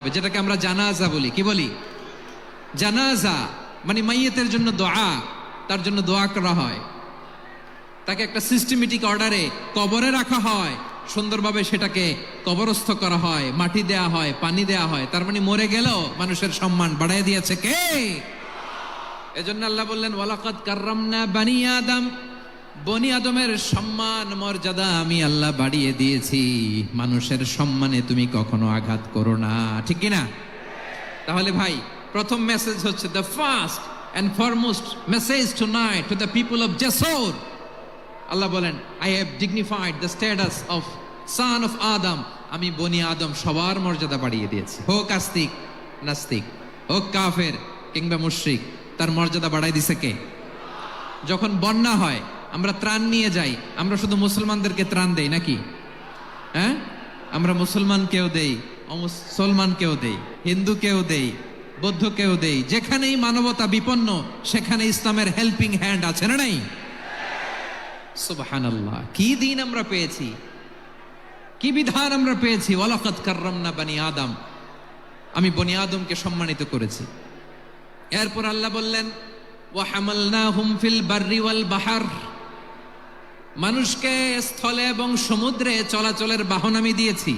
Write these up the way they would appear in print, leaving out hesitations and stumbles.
যেটাকে আমরা জানাজা বলি। কি বলি? জানাজা মানে মাইয়েতের জন্য দোয়া, তার জন্য দোয়া করা হয়, তাকে একটা সিস্টেমেটিক অর্ডারে কবরে রাখা হয়, সুন্দরভাবে সেটাকে কবরস্থ করা হয়, মাটি দেয়া হয়, পানি দেয়া হয়। তার মানে মরে গেলেও মানুষের সম্মান বাড়ায় দিয়েছে কে? এজন্য আল্লাহ বললেন ওয়ালাকাদ কাররামনা বানি আদম, বনি আদমের সম্মান মর্যাদা আমি আল্লাহ বাড়িয়ে দিয়েছি। মানুষের সম্মানে তুমি কখনো আঘাত করো না, ঠিক কি না? তাহলে ভাই, প্রথম মেসেজ হচ্ছে the first and foremost message tonight to the people of Jessore. আল্লাহ বলেন I have dignified the status of son of Adam. আমি বনি আদম সবার মর্যাদা বাড়িয়ে দিয়েছি, হোক আস্তিক নাস্তিক, হোক কাফের কিংবা মুশরিক, তার মর্যাদা বাড়াই দিছে কে? যখন বন্যা হয় আমরা ত্রাণ নিয়ে যাই, আমরা শুধু মুসলমানদেরকে ত্রাণ দেই নাকি? হ্যাঁ, আমরা মুসলমানকেও দেই, অমুসলমানকেও দেই, হিন্দুকেও দেই, বৌদ্ধকেও দেই। যেখানেই মানবতা বিপন্ন সেখানে ইসলামের হেল্পিং হ্যান্ড আছে না নাই? সুবহানাল্লাহ, কি দিন আমরা পেয়েছি, কি বিধান আমরা পেয়েছি। ওয়ালাকাদ কাররামনা বানি আদম, আমি বনি আদমকে সম্মানিত করেছি। এরপর আল্লাহ বললেন ওয়া হামালনাহুম ফিল বাররি ওয়াল বাহর, মানুষকে স্থলে এবং সমুদ্রে চলাচলের বাহন আমি দিয়েছি।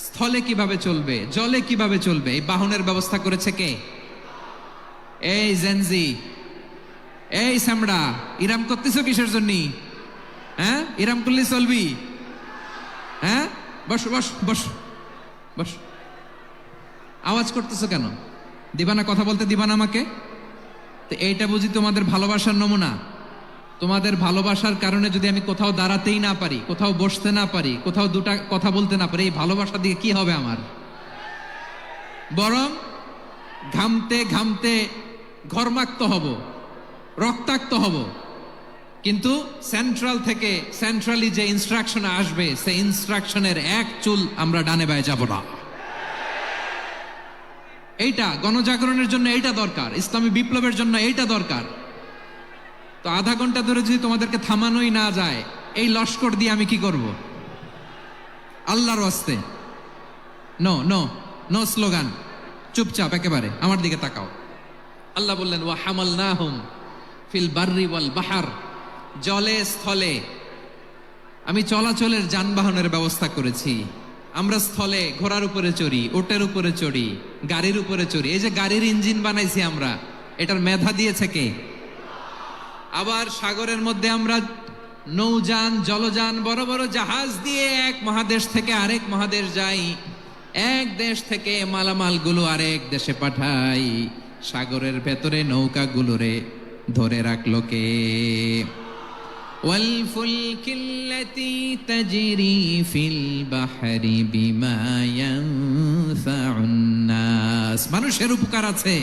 স্থলে কিভাবে চলবে, জলে কিভাবে চলবে, এই বাহনের ব্যবস্থা করেছে কে? এই জেনজি, এই সামড়া, ইরাম করতেছো কিসের জন্য? হ্যাঁ, ইরাম করলে চলবি? হ্যাঁ, বস বস বস বস, আওয়াজ করতেছো কেন? দিবানা, কথা বলতে দিবানা আমাকে? তো এইটা বুঝি তোমাদের ভালোবাসার নমুনা? তোমাদের ভালোবাসার কারণে যদি আমি কোথাও দাঁড়াতেই না পারি, কোথাও বসতে না পারি, কোথাও দুটা কথা বলতে না পারি, এই ভালোবাসা দিয়ে কি হবে আমার? বরং ঘামতে ঘামতে ঘর্মাক্ত হব, রক্তাক্ত হব। কিন্তু সেন্ট্রাল থেকে সেন্ট্রালি যে ইনস্ট্রাকশন আসবে, সেই ইনস্ট্রাকশনের এক চুল আমরা ডানে বায়ে যাব না। এইটা গণজাগরণের জন্য এইটা দরকার, ইসলামী বিপ্লবের জন্য এইটা দরকার। তো আধা ঘন্টা ধরে যদি তোমাদেরকে থামানোই না যায়, এই লস্কর দিয়ে আমি কি করব? আল্লাহর ওয়াস্তে নো নো নো স্লোগান, চুপচাপ একেবারে আমার দিকে তাকাও। আল্লাহ বললেন ওয়া হামালনাহুম ফিল বাররি ওয়াল বাহর, জলে স্থলে আমি চলাচলের যানবাহনের ব্যবস্থা করেছি। আমরা স্থলে ঘোড়ার উপরে চড়ি, ওটের উপরে চড়ি, গাড়ির উপরে চড়ি। এই যে গাড়ির ইঞ্জিন বানাইছি আমরা, এটার মেধা দিয়েছে কে? আবার সাগরের মধ্যে আমরা নৌযান, জলযান, বড় বড় জাহাজ দিয়ে এক মহাদেশ থেকে আরেক মহাদেশ যাই, এক দেশ থেকে মালামাল গুলো আরেক দেশে পাঠাই। সাগরের ভেতরে নৌকাগুলোরে ধরে রাখলো কে? ওয়াল ফুলকিল্লাতী তাজরি ফিল বাহরি বিমা ইয়ানফাউন নাস, মানুষের উপকার আছে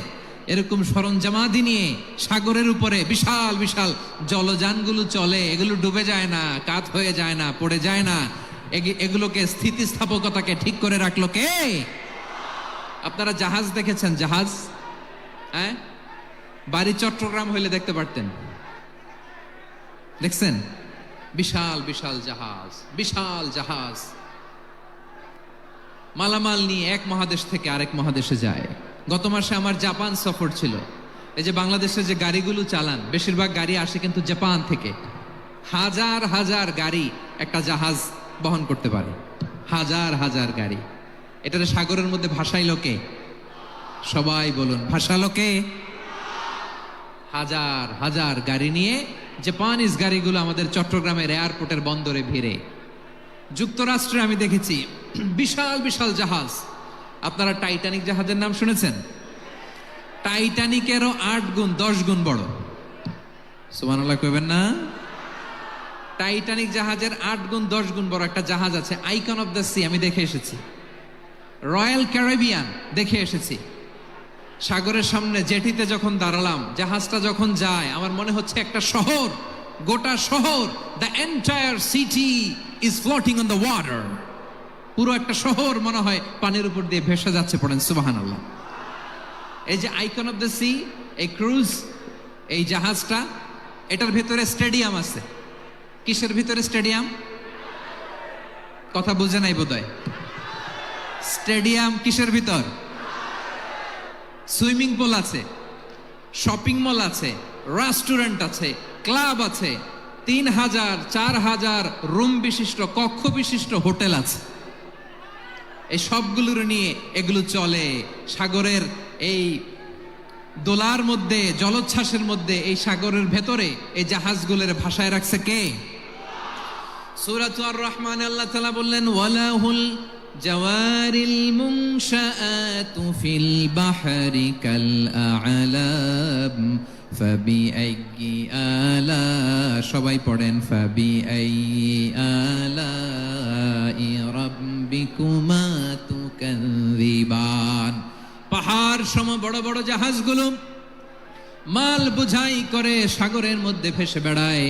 এরকম সরঞ্জামাদি নিয়ে সাগরের উপরে বিশাল বিশাল জলযানগুলো চলে। এগুলো ডুবে যায় না, কাত হয়ে যায় না, পড়ে যায় না। এগুলোকে স্থিতিস্থাপকতাকে ঠিক করে রাখলো কে? আপনারা জাহাজ দেখেছেন? জাহাজ, হ্যাঁ, বাড়ি চট্টগ্রাম হইলে দেখতে পারতেন। দেখছেন? বিশাল বিশাল জাহাজ, বিশাল জাহাজ মালামাল নিয়ে এক মহাদেশ থেকে আরেক মহাদেশে যায়। গত মাসে আমার জাপান সফর ছিল। এই যে বাংলাদেশে যে গাড়িগুলো চালান, বেশিরভাগ গাড়ি আসে কিন্তু জাপান থেকে। হাজার হাজার গাড়ি একটা জাহাজ বহন করতে পারে, হাজার হাজার গাড়ি। এটারে সাগরের মধ্যে ভাসাইলো কে? সবাই বলুন, ভাসালো কে? হাজার হাজার গাড়ি নিয়ে জাপানিজ গাড়িগুলো আমাদের চট্টগ্রামের এয়ারপোর্টের বন্দরে ভিড়ে। যুক্তরাষ্ট্রে আমি দেখেছি বিশাল বিশাল জাহাজ। আপনারা টাইটানিক জাহাজের নাম শুনেছেন? টাইটানিকেরও 8 গুণ 10 গুণ বড়। সুবহানাল্লাহ কইবেন না? টাইটানিক জাহাজের 8 গুণ 10 গুণ বড় একটা জাহাজ আছে, আইকন অফ দ্য সি, আমি দেখে এসেছি। রয়্যাল ক্যারিবিয়ান দেখে এসেছি। সাগরের সামনে জেটিতে যখন দাঁড়ালাম, জাহাজটা যখন যায়, আমার মনে হচ্ছে একটা শহর, গোটা শহর, the entire city is floating on the water. পুরো একটা শহর মনে হয় পানির উপর দিয়ে ভেসে যাচ্ছে। পড়েন সুবহানাল্লাহ। এই যে আইকন অফ দ্য সি, এই ক্রুজ, এই জাহাজটা, এটার ভিতরে স্টেডিয়াম আছে। কিসের ভিতরে স্টেডিয়াম? কথা বুঝে নাই বোধহয়। স্টেডিয়াম কিসের ভিতর? সুইমিং পুল আছে, শপিং মল আছে, রেস্টুরেন্ট আছে, ক্লাব আছে, 3000 4000 রুম বিশিষ্ট, কক্ষ বিশিষ্ট হোটেল আছে। এই সবগুলোর নিয়ে এগুলো চলে সাগরের এই দোলার মধ্যে, জলোচ্ছ্বাসের মধ্যে, এই সাগরের ভেতরে এই জাহাজগুলোর ভাষায় রাখছে কে? সূরাত আর-রহমান আল্লাহ তাআলা বললেন ওয়ালাহুল জাওয়ারিল মুনশাআতু ফিল বাহরি কাল আ'লাম ফাবিআইয়ি আলা, সবাই পড়েন ফাবিআইয়ি আলাই রাব্বিকুমা তুকাযিবান। পাহাড় সম বড় বড় জাহাজগুলো মাল বোঝাই করে সাগরের মধ্যে ভেসে বেড়ায়।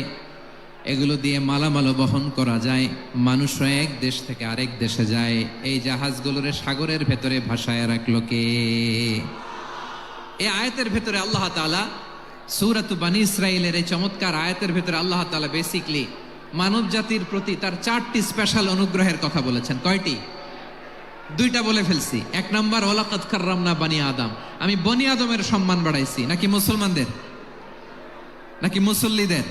এগুলো দিয়ে মালামাল বহন করা যায়, মানুষরা এক দেশ থেকে আরেক দেশে যায়। এই জাহাজগুলোরে সাগরের ভেতরে ভাসায় রাখলো কে? এই আয়াতের ভেতরে আল্লাহ তাআলা সূরাত বানী ইসরাঈলের এই চমৎকার আয়াতের ভেতরে আল্লাহ তাআলা বেসিকলি মানব জাতির প্রতি তার 4টি স্পেশাল অনুগ্রহের কথা বলেছেন। কয়টি? 2টা বলে ফেলছি। 1 নাম্বার ওয়ালাকাদ কাররামনা বানি আদম, আমি বনি আদমের সম্মান বাড়াইছি। নাকি মুসলমানদের? নাকি মুসল্লিদের?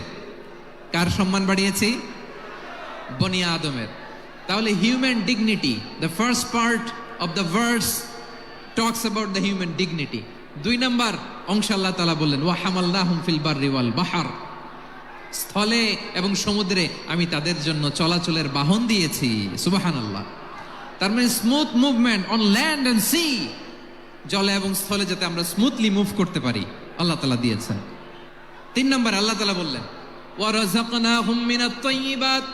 কার সম্মান বাড়িয়েছি? বনি আদমের। তাহলে human dignity, the first part of the verse talks about the human dignity. 2 number অংশ আল্লাহ তাআলা বললেন ওয়া হামালনাহুম ফিল বাররি ওয়াল বাহর, স্থলে এবং সমুদ্রে আমি তাদের জন্য চলাচলের বাহন দিয়েছি। সুবহানাল্লাহ। তার মানে smooth movement on land and sea, জলে এবং স্থলে যাতে আমরা স্মুথলি মুভ করতে পারি আল্লাহ তাআলা দিয়েছেন। 3 নাম্বার আল্লাহ তাআলা বললেন ওয়া রাযাকনাহুম মিনাত তাইয়্যিবাত,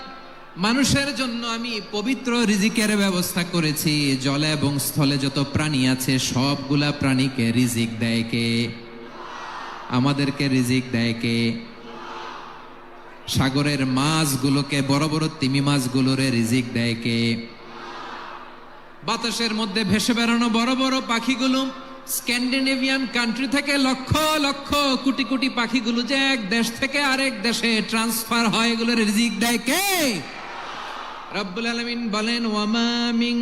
মানুষের জন্য আমি পবিত্র রিজিকের ব্যবস্থা করেছি। জলে এবং স্থলে যত প্রাণী আছে সবগুলা প্রাণীকে রিজিক দেয় কে? আমাদেরকে রিজিক দেয় কে? সাগরের মাছগুলোকে, বড় বড় তিমি মাছগুলোরে রিজিক দেয় কে? বাতাসের মধ্যে ভেসে বেড়ানো বড় বড় পাখিগুলো, স্ক্যান্ডিনেভিয়ান কান্ট্রি থেকে লক্ষ লক্ষ কোটি কোটি পাখিগুলো যে এক দেশ থেকে আরেক দেশে ট্রান্সফার হয়, এগুলোর রিজিক দেয় কে? রব্বুল আলামিন বলেন ওয়ামা মিন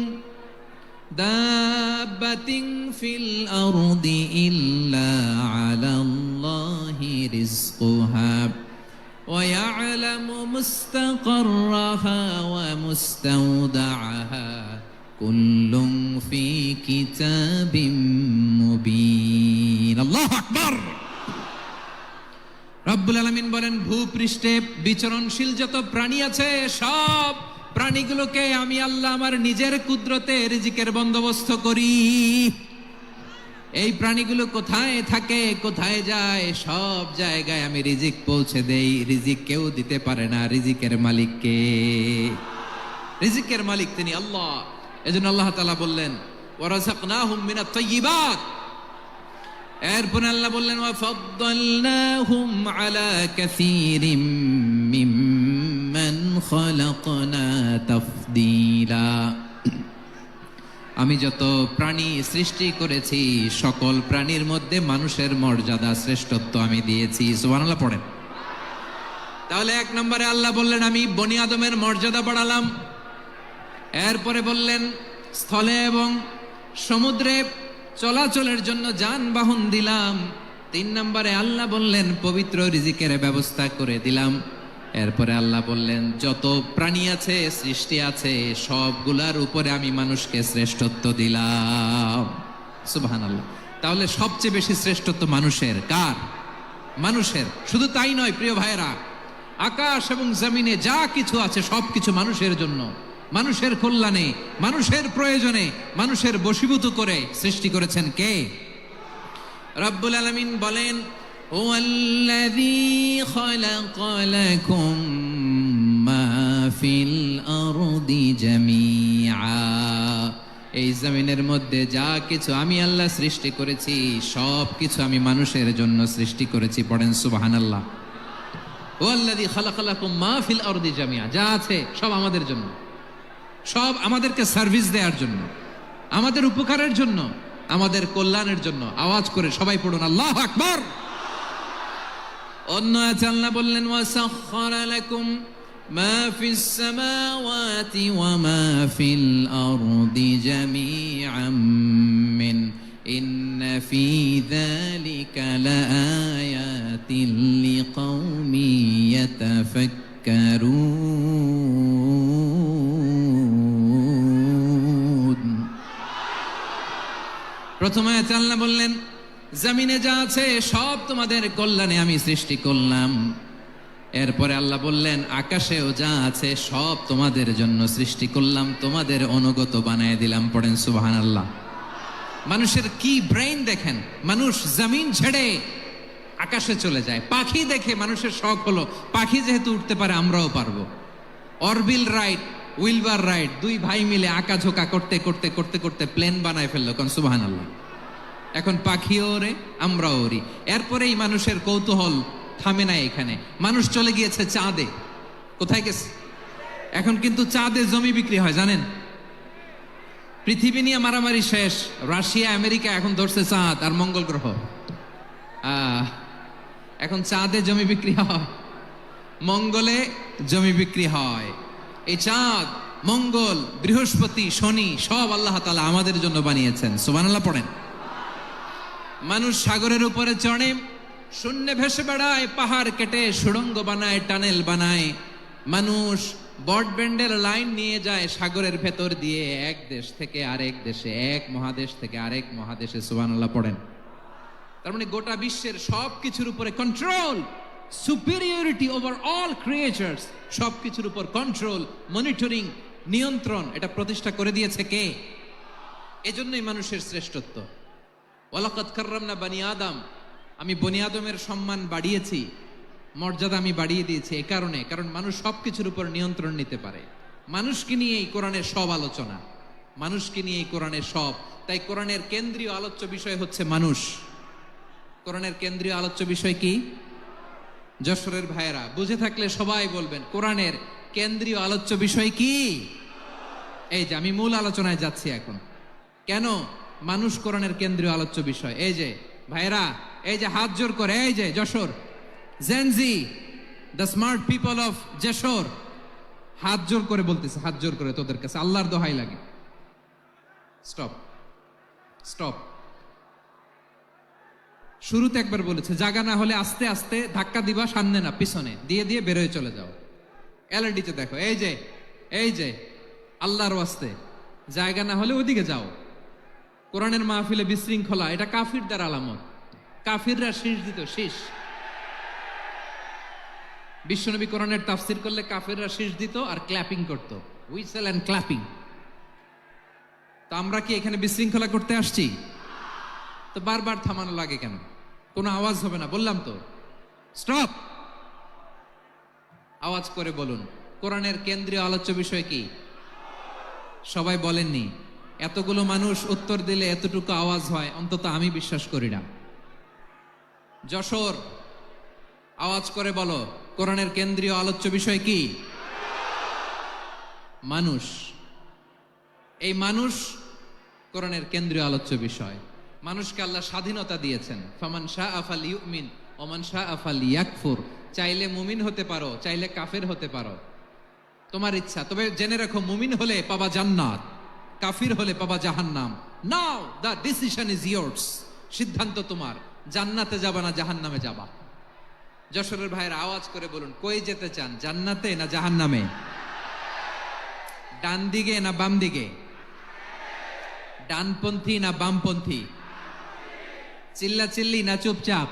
দাব্বাতিন ফিল আরদি ইল্লা আলাল্লাহি রিজকুহা ওয়া ইয়ালামু মুস্তাকাররাহা ওয়া মুস্তাওদাআহা কুল্লুম ফি কিতাবিম মুবিন। আল্লাহু আকবার। রব্বুল আলামিন বলেন ভূপৃষ্ঠে বিচরণশীল যত প্রাণী আছে সব প্রাণীগুলোকে আমি আল্লাহ আমার নিজের কুদরতে রিজিকের বন্দোবস্ত করি। এই প্রাণীগুলো কোথায় থাকে, কোথায় যায়, সব জায়গায় আমি রিজিক পৌঁছে দেই। রিজিক কেউ দিতে পারে না, রিজিকের মালিক কে? রিজিকের মালিক তিনি আল্লাহ। এজন্য আল্লাহ তাআলা বললেন ওয়া রাযাকনাহুম মিনাত তাইয়্যিবাত। এরপর আল্লাহ বললেন ওয়া ফাদ্দালনাহুম আলা কাসীরিম মিম্মান খালাকনা তাফদীলা। আমি যত প্রাণী সৃষ্টি করেছি সকল প্রাণীর মধ্যে মানুষের মর্যাদা, শ্রেষ্ঠত্ব আমি দিয়েছি। সুবহানাল্লাহ পড়েন। তাহলে 1 নম্বরে আল্লাহ বললেন আমি বনি আদমের মর্যাদা বাড়ালাম। এরপরে বললেন স্থলে এবং সমুদ্রে চলাচলের জন্য যানবাহন দিলাম। 3 নম্বরে আল্লাহ বললেন পবিত্র রিজিকের ব্যবস্থা করে দিলাম। এরপরে আল্লাহ বললেন যত প্রাণী আছে, সৃষ্টি আছে, সবগুলার উপরে আমি মানুষকে শ্রেষ্ঠত্ব দিলাম। সুবহানাল্লাহ। তাহলে সবচেয়ে বেশি শ্রেষ্ঠত্ব মানুষের। কার? মানুষের। শুধু তাই নয় প্রিয় ভাইরা, আকাশ এবং জমিনে যা কিছু আছে সবকিছু মানুষের জন্য, মানুষের কল্যাণে, মানুষের প্রয়োজনে, মানুষের বশীভূত করে সৃষ্টি করেছেন কে? রব্বুল আলামিন বলেন হুয়াল্লাযী খালাকা লাকুম মা ফিল আরদি জামিআ। এই জমিনের মধ্যে যা কিছু আমি আল্লাহ সৃষ্টি করেছি সব কিছু আমি মানুষের জন্য সৃষ্টি করেছি। পড়েন সুবহানাল্লাহ। হুয়াল্লাযী খালাকা লাকুম মা ফিল আরদি জামিআ, যা আছে সব আমাদের জন্য, সব আমাদেরকে সার্ভিস দেওয়ার জন্য, আমাদের উপকারের জন্য, আমাদের কল্যাণের জন্য। আওয়াজ করে সবাই পড়ুন আল্লাহু আকবার। অন্য আয়াতে আল্লাহ বললেন ওয়াসাখখারা লাকুম মা ফিস সামাওয়াতি ওয়া মা ফিল আরদি জামিআম মিন ইন্না ফি যালিকা লাআয়াতিন লিকাওমি ইয়াতাফাক্কারুন। প্রথম আয়াতে আল্লাহ বললেন জমিনে যা আছে সব তোমাদের কল্যাণে আমি সৃষ্টি করলাম। এরপরে আল্লাহ বললেন আকাশেও যা আছে সব তোমাদের জন্য সৃষ্টি করলাম, তোমাদের অনুগত বানায় দিলাম। পড়েন সুবহানাল্লাহ। মানুষের কি ব্রেইন দেখেন, মানুষ জমিন ছেড়ে আকাশে চলে যায়। পাখি দেখে মানুষের শখ হলো পাখি যেহেতু উঠতে পারে আমরাও পারবো। অরবিল রাইট, উইলবার রাইট, দুই ভাই মিলে আঁকাঝোঁকা করতে করতে করতে করতে প্লেন বানায় ফেললো। কোন সুবহানাল্লাহ। এখন পাখিও ওরে, আমরাও ওরি। এরপরেই মানুষের কৌতূহল থামে না এখানে, মানুষ চলে গিয়েছে চাঁদে। কোথায় গেছে? এখন কিন্তু চাঁদে জমি বিক্রি হয় জানেন। পৃথিবী নিয়ে মারামারি শেষ, রাশিয়া আমেরিকা এখন ধরছে চাঁদ আর মঙ্গল গ্রহ। এখন চাঁদে জমি বিক্রি হয়, মঙ্গলে জমি বিক্রি হয়। এই চাঁদ, মঙ্গল, বৃহস্পতি, শনি সব আল্লাহ তাআলা আমাদের জন্য বানিয়েছেন। সুবহানাল্লাহ পড়েন। মানুষ সাগরের উপরে চড়ে, শূন্যে ভেসে বেড়ায়, পাহাড় কেটে সুড়ঙ্গ বানায়, টানেল বানায়। মানুষ ব্রডব্যান্ডের লাইন নিয়ে যায় সাগরের ভেতর দিয়ে, এক দেশ থেকে আরেক দেশে, এক মহাদেশ থেকে আরেক মহাদেশে। সুবহানাল্লাহ পড়েন। তার মানে গোটা বিশ্বের সব কিছুর উপরে control, superiority over all creatures, সব কিছুর উপর কন্ট্রোল, মনিটরিং, নিয়ন্ত্রণ, এটা প্রতিষ্ঠা করে দিয়েছে কে? এজন্যই মানুষের শ্রেষ্ঠত্ব। ওয়ালাকাদ কাররামনা বানি আদম, আমি বনি আদমের সম্মান বাড়িয়েছি, মর্যাদা আমি বাড়িয়ে দিয়েছি এই কারণে, কারণ মানুষ সবকিছুর উপর নিয়ন্ত্রণ নিতে পারে। মানুষকে নিয়ে এই কোরআনের সব আলোচনা, মানুষকে নিয়ে এই কোরআনের সব। তাই কোরআনের কেন্দ্রীয় আলোচ্য বিষয় হচ্ছে মানুষ। কোরআনের কেন্দ্রীয় আলোচ্য বিষয় কি? যশোরের ভাইয়েরা বুঝে থাকলে সবাই বলবেন কোরআনের কেন্দ্রীয় আলোচ্য বিষয় কি? এই যে আমি মূল আলোচনায় যাচ্ছি এখন। কেন মানুষ কোরআনের কেন্দ্রীয় আলোচ্য বিষয়? এই যে ভাইয়েরা, এই যে হাত জোর করে, এই যে Jessore Gen Z, the smart people of Jessore, হাত জোর করে বলতেছে, হাত জোর করে তোদের কাছে আল্লাহর দোহাই লাগে, স্টপ স্টপ। শুরুতে একবার বলেছে জায়গা না হলে আস্তে আস্তে ধাক্কা দিবা, সামনে না পিছনে, দিয়ে দিয়ে বেরোয় চলে যাও। এলইডিতে দেখো, এই যে এই যে আল্লাহর ওয়াস্তে জায়গা না হলে ওদিকে যাও। কোরআনের মাহফিলে বিশৃঙ্খলা, এটা কাফিরদের আলামত। কাফিররা শীষ দিত, শীষ। বিশ্বনবী কোরআনের তাফসির করলে কাফিররা শীষ দিত আর ক্ল্যাপিং করত, হুইসেল এন্ড ক্ল্যাপিং। তো আমরা কি এখানে বিশৃঙ্খলা করতে আসছি? তো বারবার থামানো লাগে কেন? কোনো আওয়াজ হবে না, বললাম তো স্টপ। আওয়াজ করে বলুন কোরআনের কেন্দ্রীয় আলোচ্য বিষয় কি? সবাই বলেননি। এতগুলো মানুষ উত্তর দিলে এতটুকু আওয়াজ হয়, অন্তত আমি বিশ্বাস করি না। যশোর আওয়াজ করে বলো কোরআনের কেন্দ্রীয় আলোচ্য বিষয় কি? মানুষ। এই মানুষ কোরআনের কেন্দ্রীয় আলোচ্য বিষয়। মানুষকে আল্লাহ স্বাধীনতা দিয়েছেন। ফামান শাআ ফালইউমিন ওয়া মান শাআ ফালইয়াকফুর। চাইলে মুমিন হতে পারো, চাইলে কাফের হতে পারো, তোমার ইচ্ছা। তবে জেনে রাখো মুমিন হলে পাবা জান্নাত, কাফির হলে পাবা জাহান্নাম। নাও দ্য ডিসিশন ইজ ইয়ার্স। সিদ্ধান্ত তোমার, জান্নাতে যাবা না জাহান্নামে যাবা। যশোরের ভাইয়ের আওয়াজ করে বলুন কই যেতে চান, জান্নাতে না জাহান্নামে? ডান দিকে না বাম দিকে? ডানপন্থী না বামপন্থী? চিল্লা চিল্লি না চুপচাপ?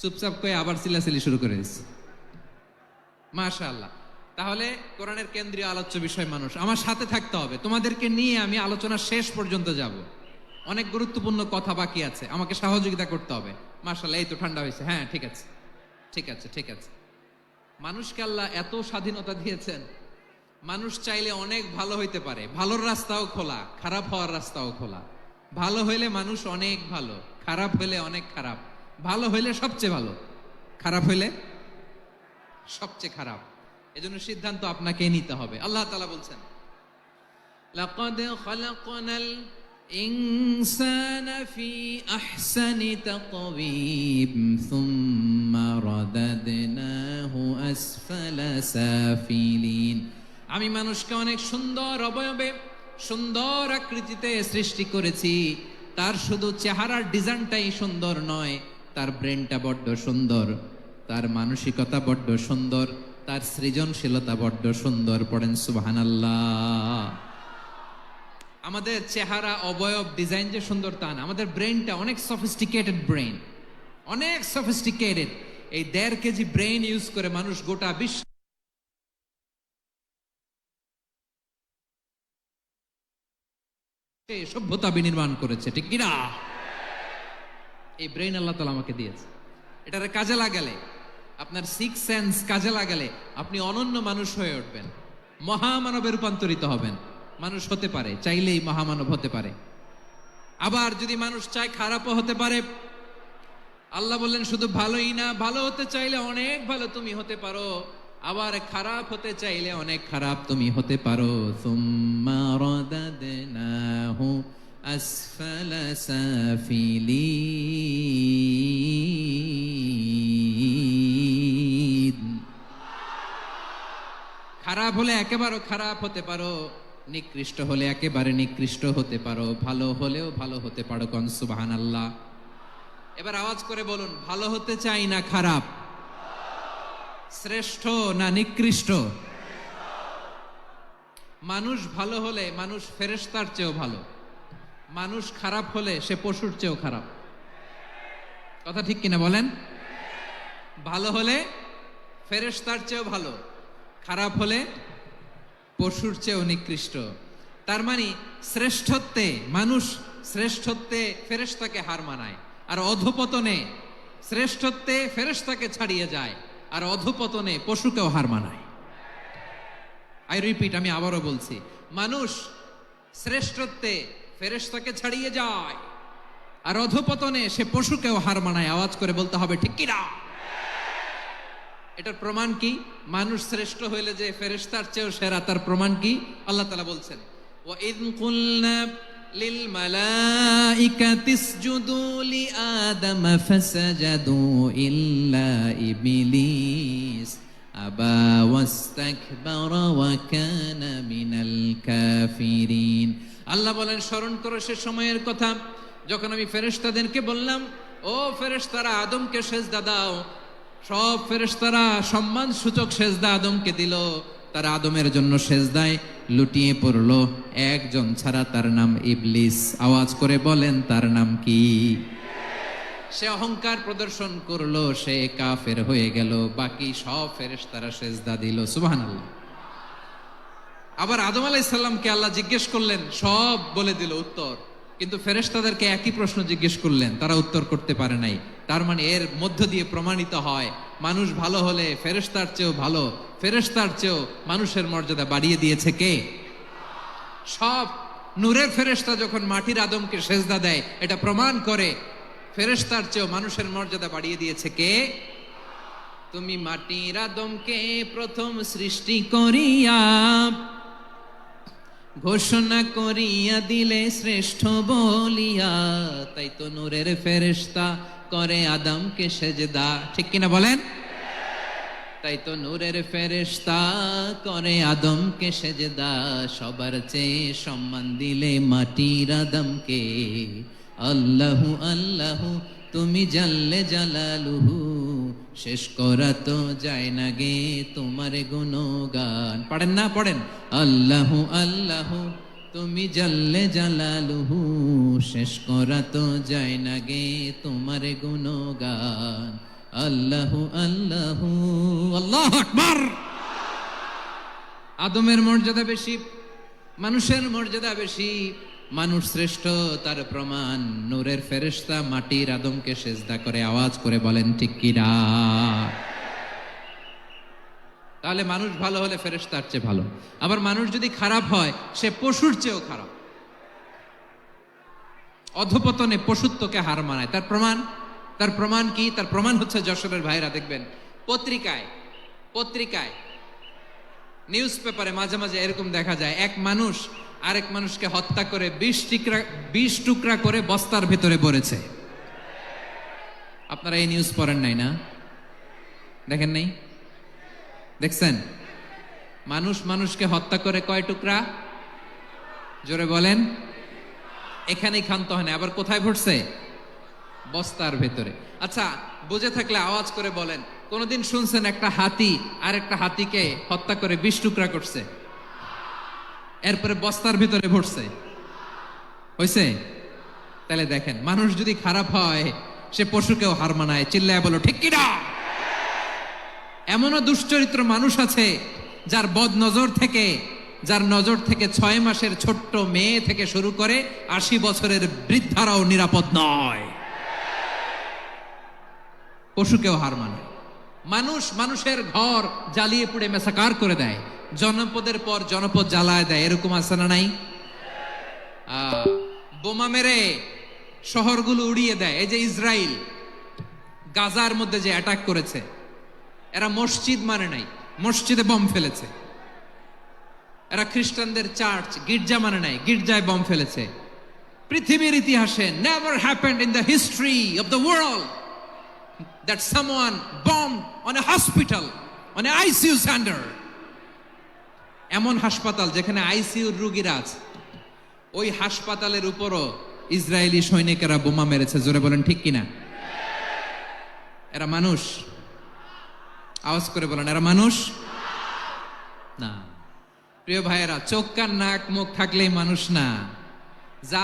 চুপচাপ কয়ে আবার চিল্লাচিল্লি শুরু করে দিচ্ছে। মাশাআল্লাহ। তাহলে কোরআনের কেন্দ্রীয় আলোচ্য বিষয় মানুষ। আমার সাথে থাকতে হবে, তোমাদেরকে নিয়ে আমি আলোচনা শেষ পর্যন্ত যাব। অনেক গুরুত্বপূর্ণ কথা বাকি আছে, আমাকে সহযোগিতা করতে হবে। মাশাআল্লাহ, এই তো ঠান্ডা হয়েছে। হ্যাঁ ঠিক আছে ঠিক আছে ঠিক আছে। মানুষকে আল্লাহ এত স্বাধীনতা দিয়েছেন, মানুষ চাইলে অনেক ভালো হইতে পারে। ভালোর রাস্তাও খোলা, খারাপ হওয়ার রাস্তাও খোলা। ভালো হইলে মানুষ অনেক ভালো, খারাপ হইলে অনেক খারাপ। ভালো হইলে সবচেয়ে ভালো, খারাপ হইলে সবচেয়ে খারাপ। এজন্য সিদ্ধান্ত আপনাকে নিতে হবে। আল্লাহ তাআলা বলছেন লাকাদ খালাকনাল ইনসান ফি আহসানি তাকওয়িম সুম্মা রাদাদনাহু আসফালা সাফিলিন। আমি মানুষকে অনেক সুন্দর অবয়বে, সুন্দর আকৃতিতে সৃষ্টি করেছি। তার শুধু চেহারার ডিজাইনটাই সুন্দর নয়, তার ব্রেনটা বড্ড সুন্দর, তার মানসিকতা বড্ড সুন্দর, তার সৃজনশীলতা বড্ড সুন্দর। পড়েন সুবহানাল্লাহ। আমাদের চেহারা, অবয়ব, ডিজাইন যে সুন্দর তা না, আমাদের ব্রেনটা অনেক সফিস্টিকেটেড ব্রেন, অনেক সফিস্টিকেটেড। এই 1.5 কেজি ব্রেন ইউজ করে মানুষ গোটা বিশ্ব সভ্যতা বিনির্মাণ করেছে, ঠিক কিনা? এই ব্রেন আল্লাহ তাআলা আমাকে দিয়েছে। এটারে কাজে লাগালে, আপনার 6 সেন্স কাজে লাগালে আপনি অনন্য মানুষ হয়ে উঠবেন, মহামানবে রূপান্তরিত হবেন। মানুষ হতে পারে, চাইলেই মহামানব হতে পারে। আবার যদি মানুষ চায় খারাপও হতে পারে। আল্লাহ বললেন শুধু ভালোই না, ভালো হতে চাইলে অনেক ভালো তুমি হতে পারো, আবার খারাপ হতে চাইলে অনেক খারাপ তুমি হতে পারো। সুম্মা রাদাদনাহু আসফালা সাফিলিন। খারাপ হলে একেবারে খারাপ হতে পারো, নিকৃষ্ট হলে একেবারে নিকৃষ্ট হতে পারো, ভালো হলেও ভালো হতে পারো। কোন সুবহানাল্লাহ। এবার আওয়াজ করে বলুন, ভালো হতে চাই না খারাপ, শ্রেষ্ঠ না নিকৃষ্ট? মানুষ ভালো হলে মানুষ ফেরেশতার চেয়েও ভালো, মানুষ খারাপ হলে সে পশুর চেয়েও খারাপ। কথা ঠিক কিনা বলেন? ভালো হলে ফেরেশতার চেয়েও ভালো, খারাপ হলে পশুর চেয়েও নিকৃষ্ট। তার মানে শ্রেষ্ঠত্বে মানুষ, শ্রেষ্ঠত্বে ফেরেশতাকে হার মানায়, আর অধপতনে শ্রেষ্ঠত্বে ফেরেশতাকে ছাড়িয়ে যায়, আর অধপতনে পশুকেও হার মানায়। আই রিপিট, আমি আবারও বলছি, মানুষ শ্রেষ্ঠত্বে ফেরেশতাকে ছাড়িয়ে যায়, আর অধপতনে সে পশুকেও হার মানায়। আওয়াজ করে বলতে হবে ঠিক কিনা? এটার প্রমাণ কি? মানুষ শ্রেষ্ঠ হইলে যে ফেরেশতার চেয়েও সেরা, তার প্রমাণ কি? আল্লাহ তাআলা বলছেন, ওয়া ইয কুলনা লিল মালাইকাতি ইসজুদু লি আদম ফাসাজাদু ইল্লা ইবলিস আবা ওয়াস্তাকবারা ওয়া কানা মিনাল কাফিরিন। আল্লাহ বলেন, স্মরণ করো সে সময়ের কথা যখন আমি ফেরেশতাদেরকে বললাম, ও ফেরেশতারা আদমকে সেজদা দাও। সব ফেরেশতারা সম্মান সূচক সেজদা আদমকে দিল, তারা আদমের জন্য সেজদায় লুটিয়ে পড়লো, একজন ছাড়া, তার নাম ইবলিস। আওয়াজ করে বলেন তার নাম কি? সে অহংকার প্রদর্শন করলো, সে কাফের হয়ে গেল, বাকি সব ফেরেশতারা সেজদা দিল। সুবহানাল্লাহ। আবার আদম আলাইহিস সালামকে আল্লাহ জিজ্ঞেস করলেন, সব বলে দিল উত্তর, কিন্তু ফেরেশতাদেরকে একই প্রশ্ন জিজ্ঞেস করলেন, তারা উত্তর করতে পারে নাই। তার মানে এর মধ্য দিয়ে প্রমাণিত হয়, মানুষ ভালো হলে ফেরেশতার চেয়েও ভালো, ফেরেশতার চেয়েও মানুষের মর্যাদা বাড়িয়ে দিয়েছে কে? সব নূরের ফেরেশতা যখন মাটির আদমকে সেজদা দেয়, এটা প্রমাণ করে ফেরেশতার চেয়েও মানুষের মর্যাদা বাড়িয়ে দিয়েছে কে? তুমি মাটির আদমকে প্রথম সৃষ্টি করিয়া ঘোষণা করিয়া দিলে শ্রেষ্ঠ বলিয়া, তাই তো নূরের ফেরেশতা করে আদমকে সেজদা। ঠিক কিনা বলেন? তাই তো নূরের ফেরেশতা করে আদমকে সেজদা, সবার চেয়ে সম্মান দিলে মাটির আদমকে। আল্লাহু আল্লাহু তুমি জাল্লে জালালুহু, শেষ করা তো যায় না গে তোমার গুণগান। পড়েন না? পড়েন, আল্লাহু আল্লাহু তুমি জাল্লে জালালুহু, শেষ করা তো যায় না গে তোমার গুণগান। আল্লাহু আল্লাহু, আল্লাহু আকবার। আদমের মর্যাদা বেশি, মানুষের মর্যাদা বেশি, মানুষ শ্রেষ্ঠ, তার প্রমাণ নূরের ফেরেশতা মাটির আদমকে সেজদা করে। আওয়াজ করে বলেন ঠিক কিনা? তাহলে মানুষ ভালো হলে ফেরেশতার চেয়ে ভালো, আবার মানুষ যদি খারাপ হয় সে পশুর চেয়েও খারাপ, অধপতনে পশুত্বকে হার মানায়। তার প্রমাণ, তার প্রমাণ কি? তার প্রমাণ হচ্ছে যশোরের ভাইরা দেখবেন পত্রিকায় নিউজ পেপারে মাঝে মাঝে এরকম দেখা যায়, এক মানুষ আরেক মানুষকে হত্যা করে 20 টুকরা করে বস্তার ভেতরে ভরেছে। আপনারা এই নিউজ পড়েন নাই না? দেখেন নাই? দেখছেন? মানুষ মানুষকে হত্যা করে কয় টুকরা? জোরে বলেন। এখানেই ক্ষান্ত হয় না, আবার কোথায় ভরছে? বস্তার ভেতরে। আচ্ছা, বুঝে থাকলে আওয়াজ করে বলেন, কোনদিন শুনছেন একটা হাতি আর একটা হাতিকে হত্যা করে 20 টুকরা করছে, এরপরে বস্তার ভিতরে ভরছে? হইছে? তাহলে দেখেন, মানুষ যদি খারাপ হয় সে পশুকেও হার মানায়। চিল্লায় বলো ঠিক কিনা? এমনও দুশ্চরিত্র মানুষ আছে যার যার নজর থেকে 6 মাসের ছোট্ট মেয়ে থেকে শুরু করে 80 বছরের বৃদ্ধারাও নিরাপদ নয়। পশুকেও হার মানায়। মানুষের ঘর জ্বালিয়ে পুড়ে মেসাকার করে দেয়, জনপদের পর জনপদ জ্বালায় দেয়। এরকম আছে না নাই? বোমা মেরে শহরগুলো উড়িয়ে দেয়। এই যে ইসরায়েল গাজার মধ্যে যে অ্যাটাক করেছে, এরা মসজিদ মানে নাই, মসজিদে বম ফেলেছে। এরা খ্রিস্টানদের চার্চ গির্জা মানে নাই, গির্জায় বম ফেলেছে। পৃথিবীর ইতিহাসে never happened in the history of the world that someone bombed on a hospital, on a ICU center. এমন হাসপাতাল যেখানে আইসিইউর রোগীরা আছে, ওই হাসপাতালের উপরও ইসরায়েলি সৈনিকেরা বোমা মেরেছে। জোরে বলেন ঠিক কিনা? এরা মানুষ? আওয়াজ করে বলেন, এরা মানুষ না। প্রিয় ভাইয়েরা, চোখ কান নাক মুখ থাকলেই মানুষ না। যা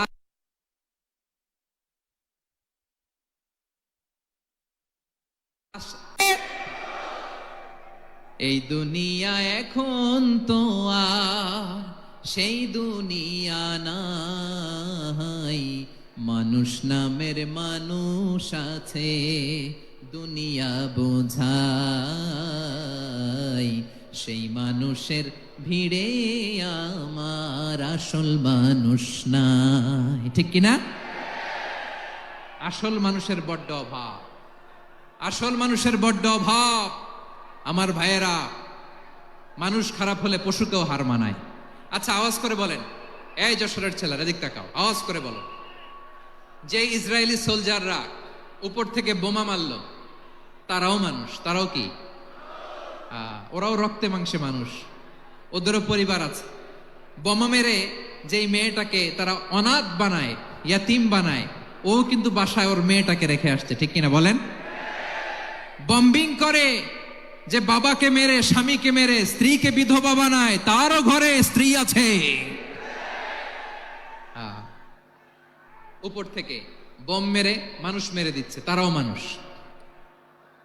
এই দুনিয়া এখন তো আর সেই দুনিয়া নাই, মানুষ নামের মানুষ আছে, দুনিয়া বোঝাই, সেই মানুষের ভিড়ে আমার আসল মানুষ নাই। ঠিক কিনা? আসল মানুষের বড্ড অভাব, আসল মানুষের বড্ড অভাব। আমার ভাইয়েরা, মানুষ খারাপ হলে পশুকেও হার মানায়। আচ্ছা, আওয়াজ করে বলেন, এই যশোরের ছেলেরা দিক তাকাও, আওয়াজ করে বলো, যে ইসরায়েলি সোলজাররা উপর থেকে বোমা মারল, তারাও মানুষ? তারাও কি? ওরাও রক্তে মাংসে মানুষ, ওদেরও পরিবার আছে। বোমা মেরে যেই মেয়েটাকে তারা অনাথ বানায়, ইয়াতিম বানায়, ও কিন্তু বাসায় ওর মেয়েটাকে রেখে আসছে। ঠিক কিনা বলেন? বম্বিং করে যে বাবাকে মেরে, স্বামীকে মেরে স্ত্রীকে বিধবা বানায়, তারও ঘরে স্ত্রী আছে। উপর থেকে বম মেরে মানুষ মেরে দিচ্ছে, তারাও মানুষ।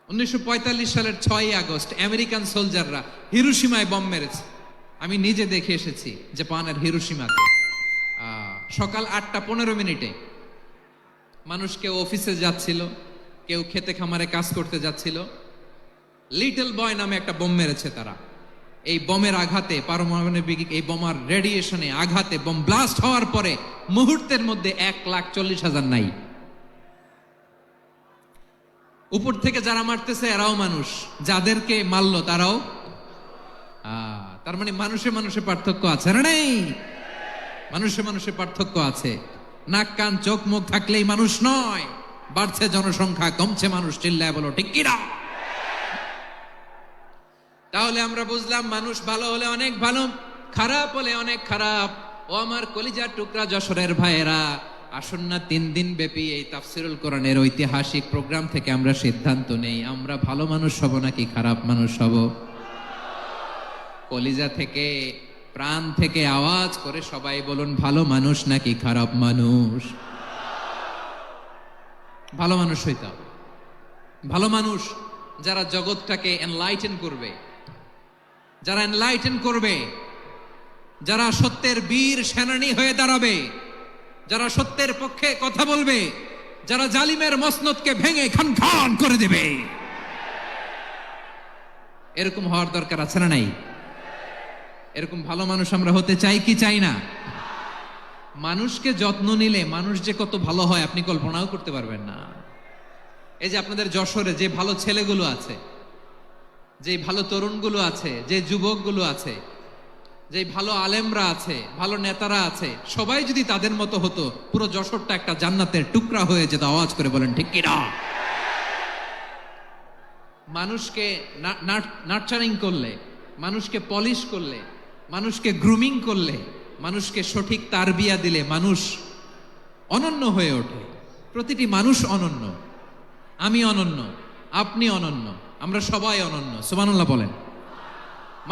1945 সালের 6ই আগস্ট আমেরিকান সোলজাররা হিরোশিমায় বম মেরেছে। আমি নিজে দেখে এসেছি জাপানের হিরোশিমাতে। সকাল 8:15 মানুষ কেউ অফিসে যাচ্ছিল, কেউ খেতে খামারে কাজ করতে যাচ্ছিল। লিটল বয় নামে একটা বোম মেরেছে তারা। এই বোমের আঘাতে, পারমাণবিক এই বোমার রেডিয়েশনে আঘাতে বোম ব্লাস্ট হওয়ার পরে মুহূর্তের মধ্যে 1,40,000 নাই। উপর থেকে যারা মারতেছে এরাও মানুষ, যাদেরকে মারলো তারাও। তার মানে মানুষে মানুষে পার্থক্য আছে না? নেই? মানুষে মানুষে পার্থক্য আছে। নাক কান চোখ মুখ থাকলেই মানুষ নয়। বাড়ছে জনসংখ্যা, কমছে মানুষ। চিল্লায় বলো ঠিক কিনা? তাহলে আমরা বুঝলাম, মানুষ ভালো হলে অনেক ভালো, খারাপ হলে অনেক খারাপ। ও আমার কলিজার টুকরা যশোরের ভাইয়েরা, আসুন না 3 দিন ব্যাপী এই তাফসিরুল কোরআনের ঐতিহাসিক প্রোগ্রাম থেকে আমরা সিদ্ধান্ত নেই, আমরা ভালো মানুষ হব নাকি খারাপ মানুষ হব? কলিজা থেকে, প্রাণ থেকে আওয়াজ করে সবাই বলুন, ভালো মানুষ নাকি খারাপ মানুষ? ভালো মানুষ হইতে হবে। ভালো মানুষ যারা জগৎটাকে এনলাইটেন করবে, যারা এনলাইটেন করবে, যারা সত্যের বীর সেনানী হয়ে দাঁড়াবে, যারা সত্যের পক্ষে কথা বলবে, যারা জালিমের মসনদকে ভেঙে খান খান করে দেবে। এরকম হওয়ার দরকার আছে না নাই? এরকম ভালো মানুষ আমরা হতে চাই কি চাই না? মানুষকে যত্ন নিলে মানুষ যে কত ভালো হয় আপনি কল্পনাও করতে পারবেন না। এই যে আপনাদের যশোরে যে ভালো ছেলেগুলো আছে, যে ভালো তরুণগুলো আছে, যে যুবকগুলো আছে, যে ভালো আলেমরা আছে, ভালো নেতারা আছে, সবাই যদি তাদের মতো হতো, পুরো যশোরটা একটা জান্নাতের টুকরা হয়ে যেত। আওয়াজ করে বলেন ঠিক কিনা? মানুষকে নার্চারিং করলে, মানুষকে পলিশ করলে, মানুষকে গ্রুমিং করলে, মানুষকে সঠিক তারবিয়া দিলে মানুষ অনন্য হয়ে ওঠে। প্রতিটি মানুষ অনন্য। আমি অনন্য, আপনি অনন্য, আমরা সবাই অনন্য। সুবহানাল্লাহ বলেন।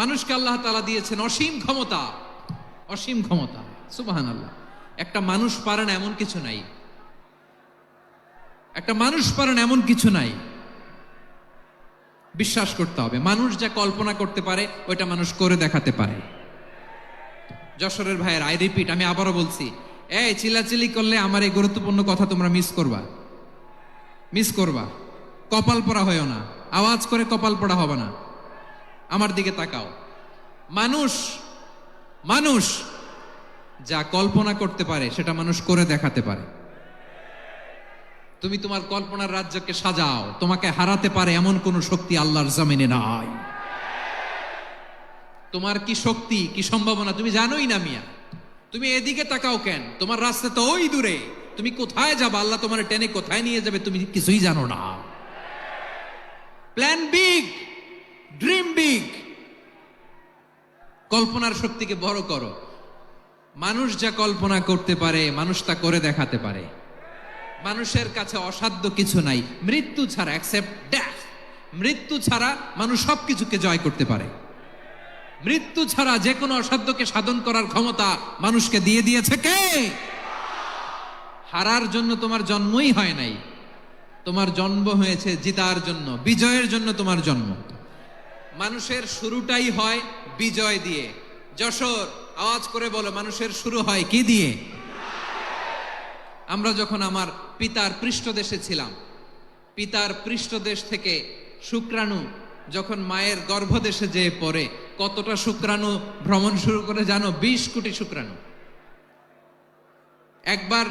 মানুষকে আল্লাহ তাআলা দিয়েছেন অসীম ক্ষমতা, অসীম ক্ষমতা। সুবহানাল্লাহ। একটা মানুষ পারে না এমন কিছু নাই, একটা মানুষ পারে না এমন কিছু নাই। বিশ্বাস করতে হবে, মানুষ যা কল্পনা করতে পারে ওইটা মানুষ করে দেখাতে পারে। যশোরের ভাইয়ের, আই রিপিট, আমি আবারও বলছি, এই চিল্লাচিল্লি করলে আমার এই গুরুত্বপূর্ণ কথা তোমরা মিস করবা, মিস করবা। কপাল পড়া হয়েও না, আওয়াজ করে কপাল পড়া হবে না। আমার দিকে তাকাও। মানুষ, মানুষ যা কল্পনা করতে পারে সেটা মানুষ করে দেখাতে পারে। তুমি তোমার কল্পনার রাজ্যকে সাজাও, তোমাকে হারাতে পারে এমন কোন শক্তি আল্লাহর জমিনে নাই। তোমার কি শক্তি, কি সম্ভাবনা তুমি জানোই না মিয়া। তুমি এদিকে তাকাও কেন? তোমার রাস্তা তো ওই দূরে। তুমি কোথায় যাবে, আল্লাহ তোমার টেনে কোথায় নিয়ে যাবে তুমি কিছুই জানো না। প্ল্যান বিগ, ড্রিম বিগ, কল্পনার শক্তিকে বড় করো। মানুষ যা কল্পনা করতে পারে মানুষ তা করে দেখাতে পারে। মানুষের কাছে অসাধ্য কিছু নাই, মৃত্যু ছাড়া, এক্সেপ্ট ডেথ। মৃত্যু ছাড়া মানুষ সবকিছুকে জয় করতে পারে। মৃত্যু ছাড়া যে কোনো অসাধ্যকে সাধন করার ক্ষমতা মানুষকে দিয়ে দিয়েছে কে? হারার জন্য তোমার জন্মই হয় নাই, তোমার জন্ম হয়েছে জিতার জন্য, বিজয়ের জন্য তোমার জন্ম। মানুষের শুরুটাই হয় বিজয় দিয়ে। যশোর, আওয়াজ করে বলো, মানুষের শুরু হয় কি দিয়ে? আমরা যখন আমার পিতার পৃষ্ঠদেশে ছিলাম, পিতার পৃষ্ঠদেশ থেকে শুক্রাণু যখন মায়ের গর্ভদেশে যেয়ে পড়ে, কতটা শুক্রাণু ভ্রমণ শুরু করে জানো? 20 কোটি শুক্রাণু। একবার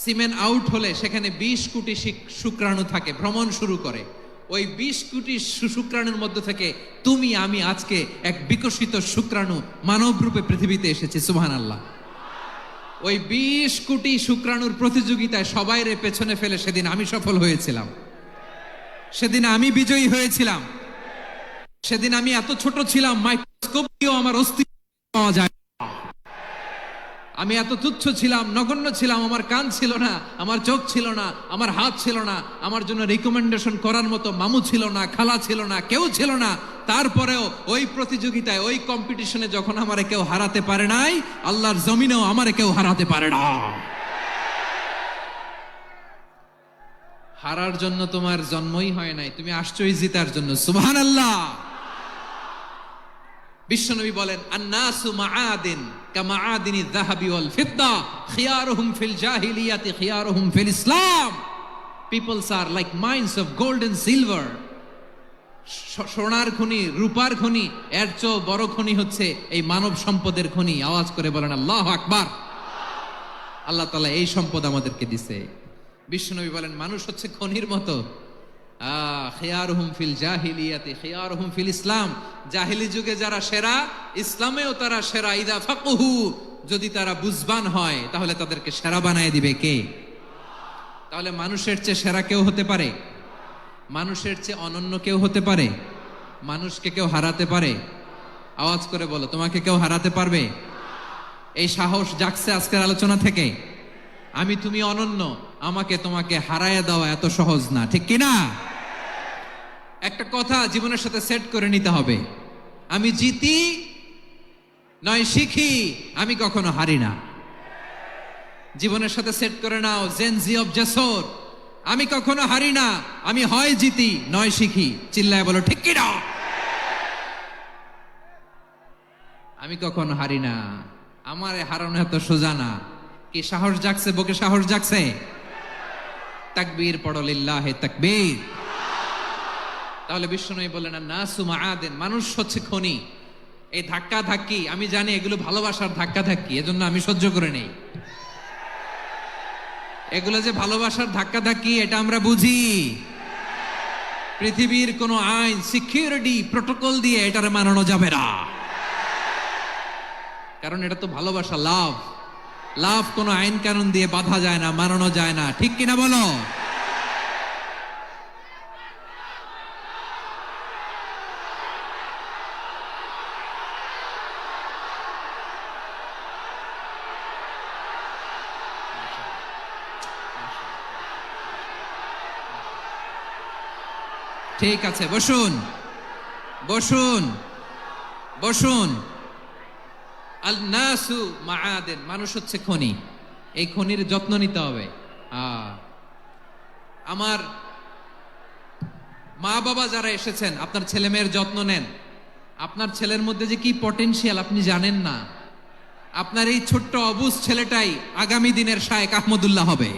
সিমেন আউট হলে সেখানে 20 কোটি শুক্রাণু থাকে, ভ্রমণ শুরু করে। ওই 20 কোটি শুক্রাণুর মধ্যে থেকে তুমি আমি আজকে এক বিকশিত শুক্রাণু মানব রূপে পৃথিবীতে এসেছি। সুবহানাল্লাহ। ওই 20 কোটি শুক্রাণুর প্রতিযোগিতায় সবাইরে পেছনে ফেলে সেদিন আমি সফল হয়েছিলাম, সেদিন আমি বিজয়ী হয়েছিলাম। সেদিন আমি এত ছোট ছিলাম, মাইক্রোস্কোপ দিয়েও আমার অস্তিত্ব পাওয়া যায়। আমি এত তুচ্ছ ছিলাম, নগণ্য ছিলাম, আমার কান ছিল না, আমার চোখ ছিল না, আমার হাত ছিল না, আমার জন্য রিকমেন্ডেশন করার মতো মামু ছিল না, খালা ছিল না, কেউ ছিল না। তারপরেও ওই প্রতিযোগিতায়, ওই কম্পিটিশনে যখন আমারে কেউ হারাতে পারে নাই, আল্লাহর জমিনেও আমারে কেউ হারাতে পারে না। হারার জন্য তোমার জন্মই হয় নাই, তুমি আসছোই জিতার জন্য। সুবহানাল্লাহ। বিশ্বনবী বলেন, আন্নাসু মাআদিন কামাআদিনিয যাহাবি ওয়াল ফিদ্দা খিয়ারুহুম ফিল জাহিলিয়াতি খিয়ারুহুম ফিল ইসলাম। Peoples are like mines of gold and silver. সোনার খনি, রূপার খনি, এর চেয়ে বড় খনি হচ্ছে এই মানব সম্পদের খনি। আওয়াজ করে বলেন আল্লাহু আকবার। আল্লাহ তাআলা এই সম্পদ আমাদেরকে দিয়েছে। বিশ্বনবী বলেন, মানুষ হচ্ছে খনির মতো। খিয়ারুহুম ফিল জাহিলিয়াতি খিয়ারুহুম ফিল ইসলাম। জাহিলি যুগে যারা সেরা, ইসলামেও তারা সেরা। ইদা ফাকহু, যদি তারা বুঝবান হয় তাহলে তাদেরকে সেরা বানায় দিবে কে? তাহলে মানুষের চেয়ে সেরা কেউ হতে পারে? মানুষের চেয়ে অনন্য কেউ হতে পারে? মানুষকে কেউ হারাতে পারে? আওয়াজ করে বলো, তোমাকে কেউ হারাতে পারবে? এই সাহস জাগছে আজকের আলোচনা থেকে। আমি তুমি অনন্য, আমাকে তোমাকে হারায় দেওয়া এত সহজ না, ঠিক কিনা? একটা কথা জীবনের সাথে সেট করে নিতে হবে, আমি জিতি নয় শিখি, আমি কখনো হারি না। জীবনের সাথে সেট করে নাও, জেনজি অফ যশোর, আমি কখনো হারি না, আমি হয় জিতি নয় শিখি। চিল্লায় বলো ঠিক কিনা? আমি কখনো হারি না, আমার হারানো এত সোজা না। কি সাহস জাগছে? বুকে সাহস জাগছে? তাকবীর পড়ো, লিল্লাহি তাকবীর। তাহলে বিশ্বনবী বলেন, নাসু মাআদিন, মানুষ হচ্ছে খনি। এই ধাক্কা ধাক্কি, আমি জানি এগুলো ভালোবাসার ধাক্কা ধাক্কি, এজন্য আমি সহ্য করে নেই। এগুলো যে ভালোবাসার ধাক্কা ধাক্কি এটা আমরা বুঝি। পৃথিবীর কোন আইন, সিকিউরিটি প্রটোকল দিয়ে এটারে মানানো যাবে না। কারণ এটা তো ভালোবাসা, লাভ। লাভ কোনো আইন কানুন দিয়ে বাধা যায় না, মানানো যায় না, ঠিক কিনা বলো? ঠিক আছে, বসুন বসুন বসুন। আল নাসু মাআদেন, মানুষ হচ্ছে খনি, এই খনির যত্ন নিতে হবে। আমার মা বাবা যারা এসেছেন, আপনার ছেলে মেয়ের যত্ন নেন। আপনার ছেলের মধ্যে যে কি পটেনশিয়াল আপনি জানেন না। আপনার এই ছোট্ট অবুজ ছেলেটাই আগামী দিনের শায়েখ আহমদুল্লাহ হবে।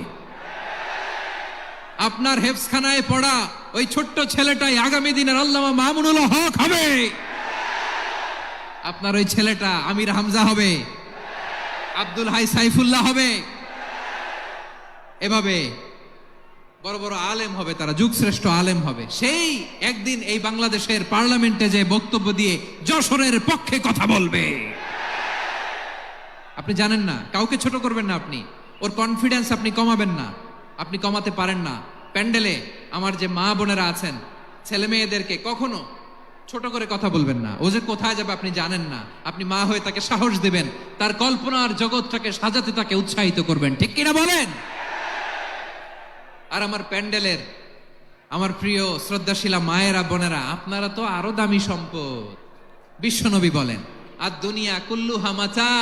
আপনার হেফজখানায় পড়া ওই ছোট্ট ছেলেটাই আগামী দিনের আল্লামা মামুনুল হক হবে। আপনার ওই ছেলেটা আমির হামজা হবে, আব্দুল হাই সাইফুল্লাহ হবে। এভাবে বড় বড় আলেম হবে, তারা যুগশ্রেষ্ঠ আলেম হবে। সেই একদিন এই বাংলাদেশের পার্লামেন্টে যে বক্তব্য দিয়ে যশোরের পক্ষে কথা বলবে। আপনি জানেন না, কাউকে ছোট করবেন না আপনি, ওর কনফিডেন্স আপনি কমাবেন না, আপনি কমাতে পারেন না। প্যান্ডেলে আমার যে মা বোনেরা আছেন, ছেলে মেয়েদেরকে কখনো ছোট করে কথা বলবেন না। ও যে কোথায় যাবে আপনি জানেন না, আপনি মা হয়ে তাকে সাহস দিবেন, তার কল্পনার জগৎটাকে সাজাতে তাকে উৎসাহিত করবেন, ঠিক কিনা বলেন? আর আমার প্যান্ডেলের আমার প্রিয় শ্রদ্ধাশীলা মায়েরা বোনেরা, আপনারা তো আরো দামি সম্পদ। বিশ্বনবী বলেন, আর দুনিয়া কুল্লুহা মাতা।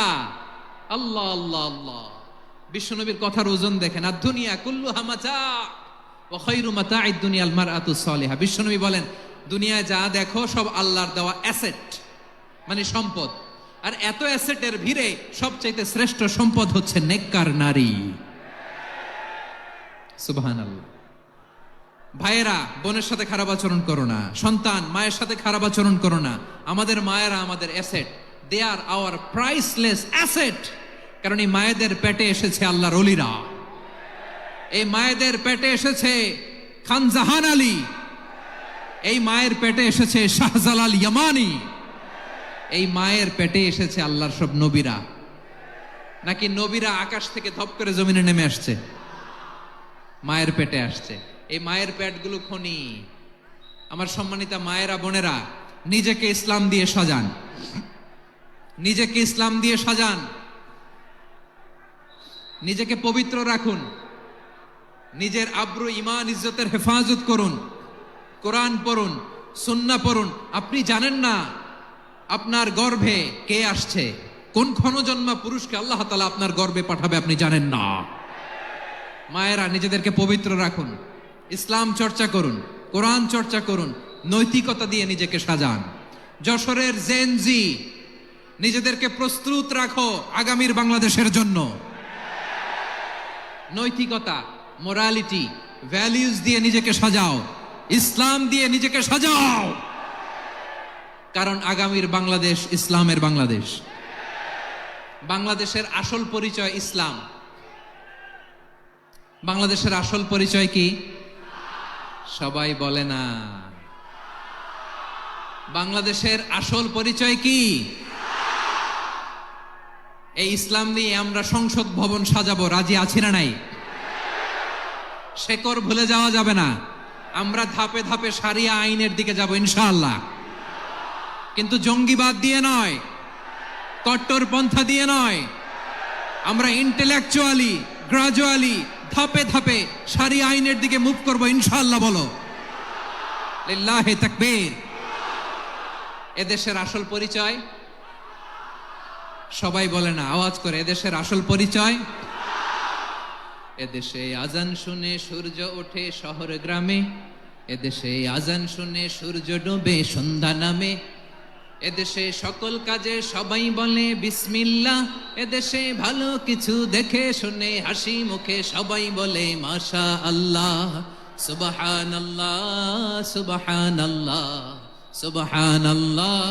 আল্লাহ আল্লাহ আল্লাহ, বিশ্বনবীর কথার ওজন দেখেন। আর দুনিয়া কুল্লুহা মাতা ওয়া খায়রু মাতা'আদ দুনিয়া আল মারআতুস সালিহা। বিশ্বনবী বলেন, দুনিয়ায় যা দেখো সব আল্লাহর দেওয়া অ্যাসেট, মানে সম্পদ। আর এত অ্যাসেটের ভিড়ে সবচাইতে শ্রেষ্ঠ সম্পদ হচ্ছে নেককার নারী। সুবহানাল্লাহ। ভাইয়েরা বোনের সাথে খারাপ আচরণ করো না, সন্তান মায়ের সাথে খারাপ আচরণ করো না। আমাদের মায়েরা আমাদের asset, they are our priceless asset. কারণ এই মায়েদের পেটে এসেছে আল্লাহর ওলিরা, এই মায়েদের পেটে এসেছে খান জাহান আলী, এই মায়ের পেটে এসেছে শাহজালাল ইয়ামানি, এই মায়ের পেটে এসেছে আল্লাহর সব নবীরা। নাকি নবীরা আকাশ থেকে ধপ করে জমিনে নেমে আসছে? মায়ের পেটে আসছে। এই মায়ের পেটগুলো খনি। আমার সম্মানিতা মায়েরা বোনেরা, নিজেকে ইসলাম দিয়ে সাজান, নিজেকে ইসলাম দিয়ে সাজান, নিজেকে পবিত্র রাখুন, নিজের আব্রু ইমান ইজ্জতের হেফাজত করুন, কোরআন পড়ুন, সুন্নাহ পড়ুন। আপনি জানেন না আপনার গর্ভে কে আসছে, কোন ক্ষণজন্মা পুরুষকে আল্লাহ তাআলা আপনার গর্ভে পাঠাবে আপনি জানেন না। মায়েরা নিজেদেরকে পবিত্র রাখুন, ইসলাম চর্চা করুন, কোরআন চর্চা করুন, নৈতিকতা দিয়ে নিজেকে সাজান। যশোরের জেনজি, নিজেদেরকে প্রস্তুত রাখো আগামীর বাংলাদেশের জন্য। নৈতিকতা, মোরালিটি, ভ্যালিউজ দিয়ে নিজেকে সাজাও, ইসলাম দিয়ে নিজেকে সাজাও। কারণ আগামীর বাংলাদেশ ইসলামের বাংলাদেশ। বাংলাদেশের আসল পরিচয় ইসলাম। বাংলাদেশের আসল পরিচয় কি? সবাই বলে না। বাংলাদেশের আসল পরিচয় কি? এই ইসলাম নিয়ে আমরা সংসদ ভবন সাজাবো, রাজি আছি না নাই? শেকড় ভুলে যাওয়া যাবে না। আমরা ধাপে ধাপে শারিয়া আইনের দিকে যাব ইনশাআল্লাহ, কিন্তু জঙ্গিবাদ দিয়ে নয়, কট্টরপন্থা দিয়ে নয়। আমরা ইন্টেলেকচুয়ালি, গ্রাজুয়ালি, ধাপে ধাপে শারিয়া আইনের দিকে মুভ করবো ইনশাআল্লাহ। বলো লিল্লাহি তাকবীর। এদেশের আসল পরিচয় সবাই বলে না, আওয়াজ করে, এদেশের আসল পরিচয়। এদেশে আজান শুনে সূর্য ওঠে শহর গ্রামে, এদেশে আজান শুনে সূর্য ডোবে সন্ধ্যা নামে, এদেশে সকল কাজে সবাই বলে বিসমিল্লাহ, এদেশে ভালো কিছু দেখে শুনে হাসি মুখে সবাই বলে মাশা আল্লাহ। সুবহানাল্লাহ সুবহানাল্লাহ সুবহানাল্লাহ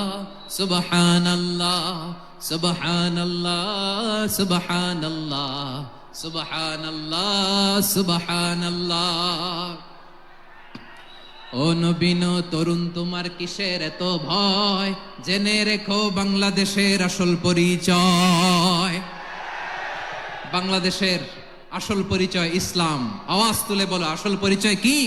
সুবহানাল্লাহ সুবহানাল্লাহ সুবহানাল্লাহ সুবহানাল্লাহ সুবহানাল্লাহ। ও নবীন তরুণ তোমার কিসের এত ভয়, জেনে রেখো বাংলাদেশের আসল পরিচয়। বাংলাদেশের আসল পরিচয় ইসলাম। আওয়াজ তুলে বলো, আসল পরিচয় কি?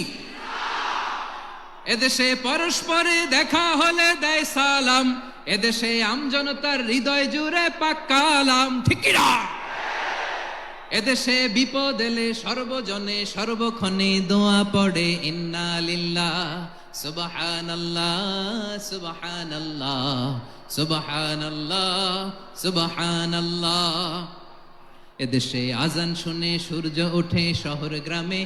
এদেশে পরস্পরে দেখা হলে দেয় সালাম, এদেশে আমজনতার হৃদয় জুড়ে পাক্কালাম, ঠিক কি না? এদেশে বিপদ এলে সর্বজনে সর্বক্ষণে দোয়া পড়ে ইন্না লিল্লাহ সুবহানাল্লাহ সুবহানাল্লাহ সুবহানাল্লাহ সুবহানাল্লাহ। এদেশে আজান শুনে সূর্য ওঠে শহর গ্রামে,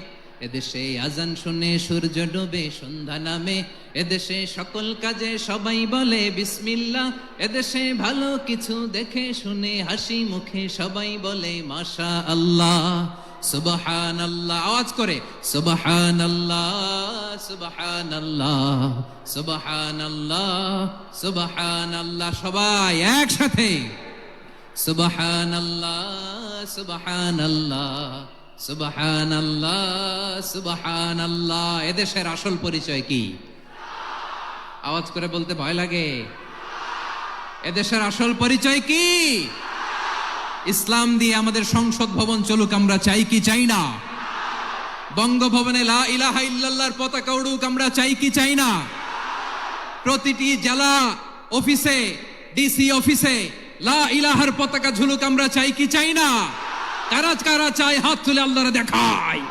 এদেশে আজান শুনে সূর্য ডোবে সন্ধ্যা নামে, এদেশে সকল কাজে সবাই বলে বিসমিল্লাহ, এদেশে ভালো কিছু দেখে শুনে হাসি মুখে সবাই বলে মাশা আল্লাহ সুবহানাল্লাহ। আওয়াজ করে সুবহানাল্লাহ সুবহানাল্লাহ সুবহানাল্লাহ সুবহানাল্লাহ। সবাই একসাথে সুবহানাল্লাহ সুবহানাল্লাহ সুবহানাল্লাহ সুবহানাল্লাহ। এদেশের আসল পরিচয় কি? আওয়াজ করে বলতে ভয় লাগে। এদেশের আসল পরিচয় কি? ইসলাম দিয়ে আমাদের সংসদ ভবন চলুক, আমরা চাই কি চাই না? বঙ্গভবনে লা ইলাহা ইল্লাল্লাহর পতাকা উড়ুক, আমরা চাই কি চাই না? প্রতিটি জেলা অফিসে, ডিসি অফিসে লা ইলাহার পতাকা ঝুলুক, আমরা চাই কি চাই না? কারা কারা চাই হাত তুলে আল্লাহরে দেখায়।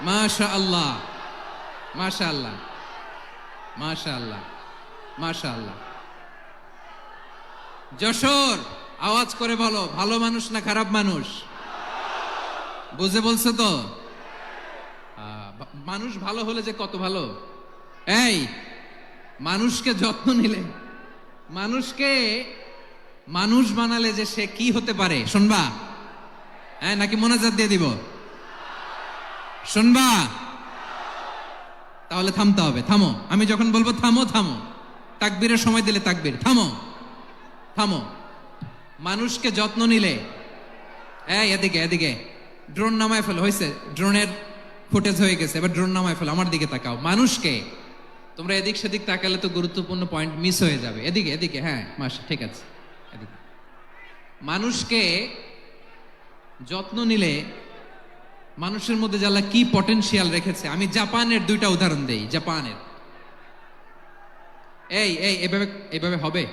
মাশাআল্লাহ মাশাআল্লাহ মাশাআল্লাহ মাশাআল্লাহ। যশোর, আওয়াজ করে বলো, ভালো মানুষ না খারাপ মানুষ? বুঝে বলছো তো? মানুষ ভালো হলে যে কত ভালো। এই মানুষকে যত্ন নিলে, মানুষকে মানুষ বানালে যে সে কি হতে পারে শুনবা? হ্যাঁ, নাকি মোনাজাত দিয়ে দিব? শুনবা? তাহলে থামতে হবে। থামো, আমি যখন বলবো থামো থামো, তাকবীরের সময় দিলে তাকবীর, থামো থামো। মানুষকে যত্ন নিলে, এই এদিকে এদিকে, ড্রোন নামায় ফেল, হয়েছে, ড্রোনের ফুটেজ হয়ে গেছে, এবার ড্রোন নামায় ফেল, আমার দিকে তাকাও। মানুষকে, তোমরা এদিক সেদিক তাকালে তো গুরুত্বপূর্ণ পয়েন্ট মিস হয়ে যাবে। এদিকে এদিকে, হ্যাঁ মাস ঠিক আছে, এদিকে। মানুষকে যত্ন নিলে মানুষের মধ্যে যারা কি পটেনশিয়াল রেখেছে, আমি জাপানের দুইটা উদাহরণ দেই। জাপানের, এই এই এভাবে এভাবে হবে,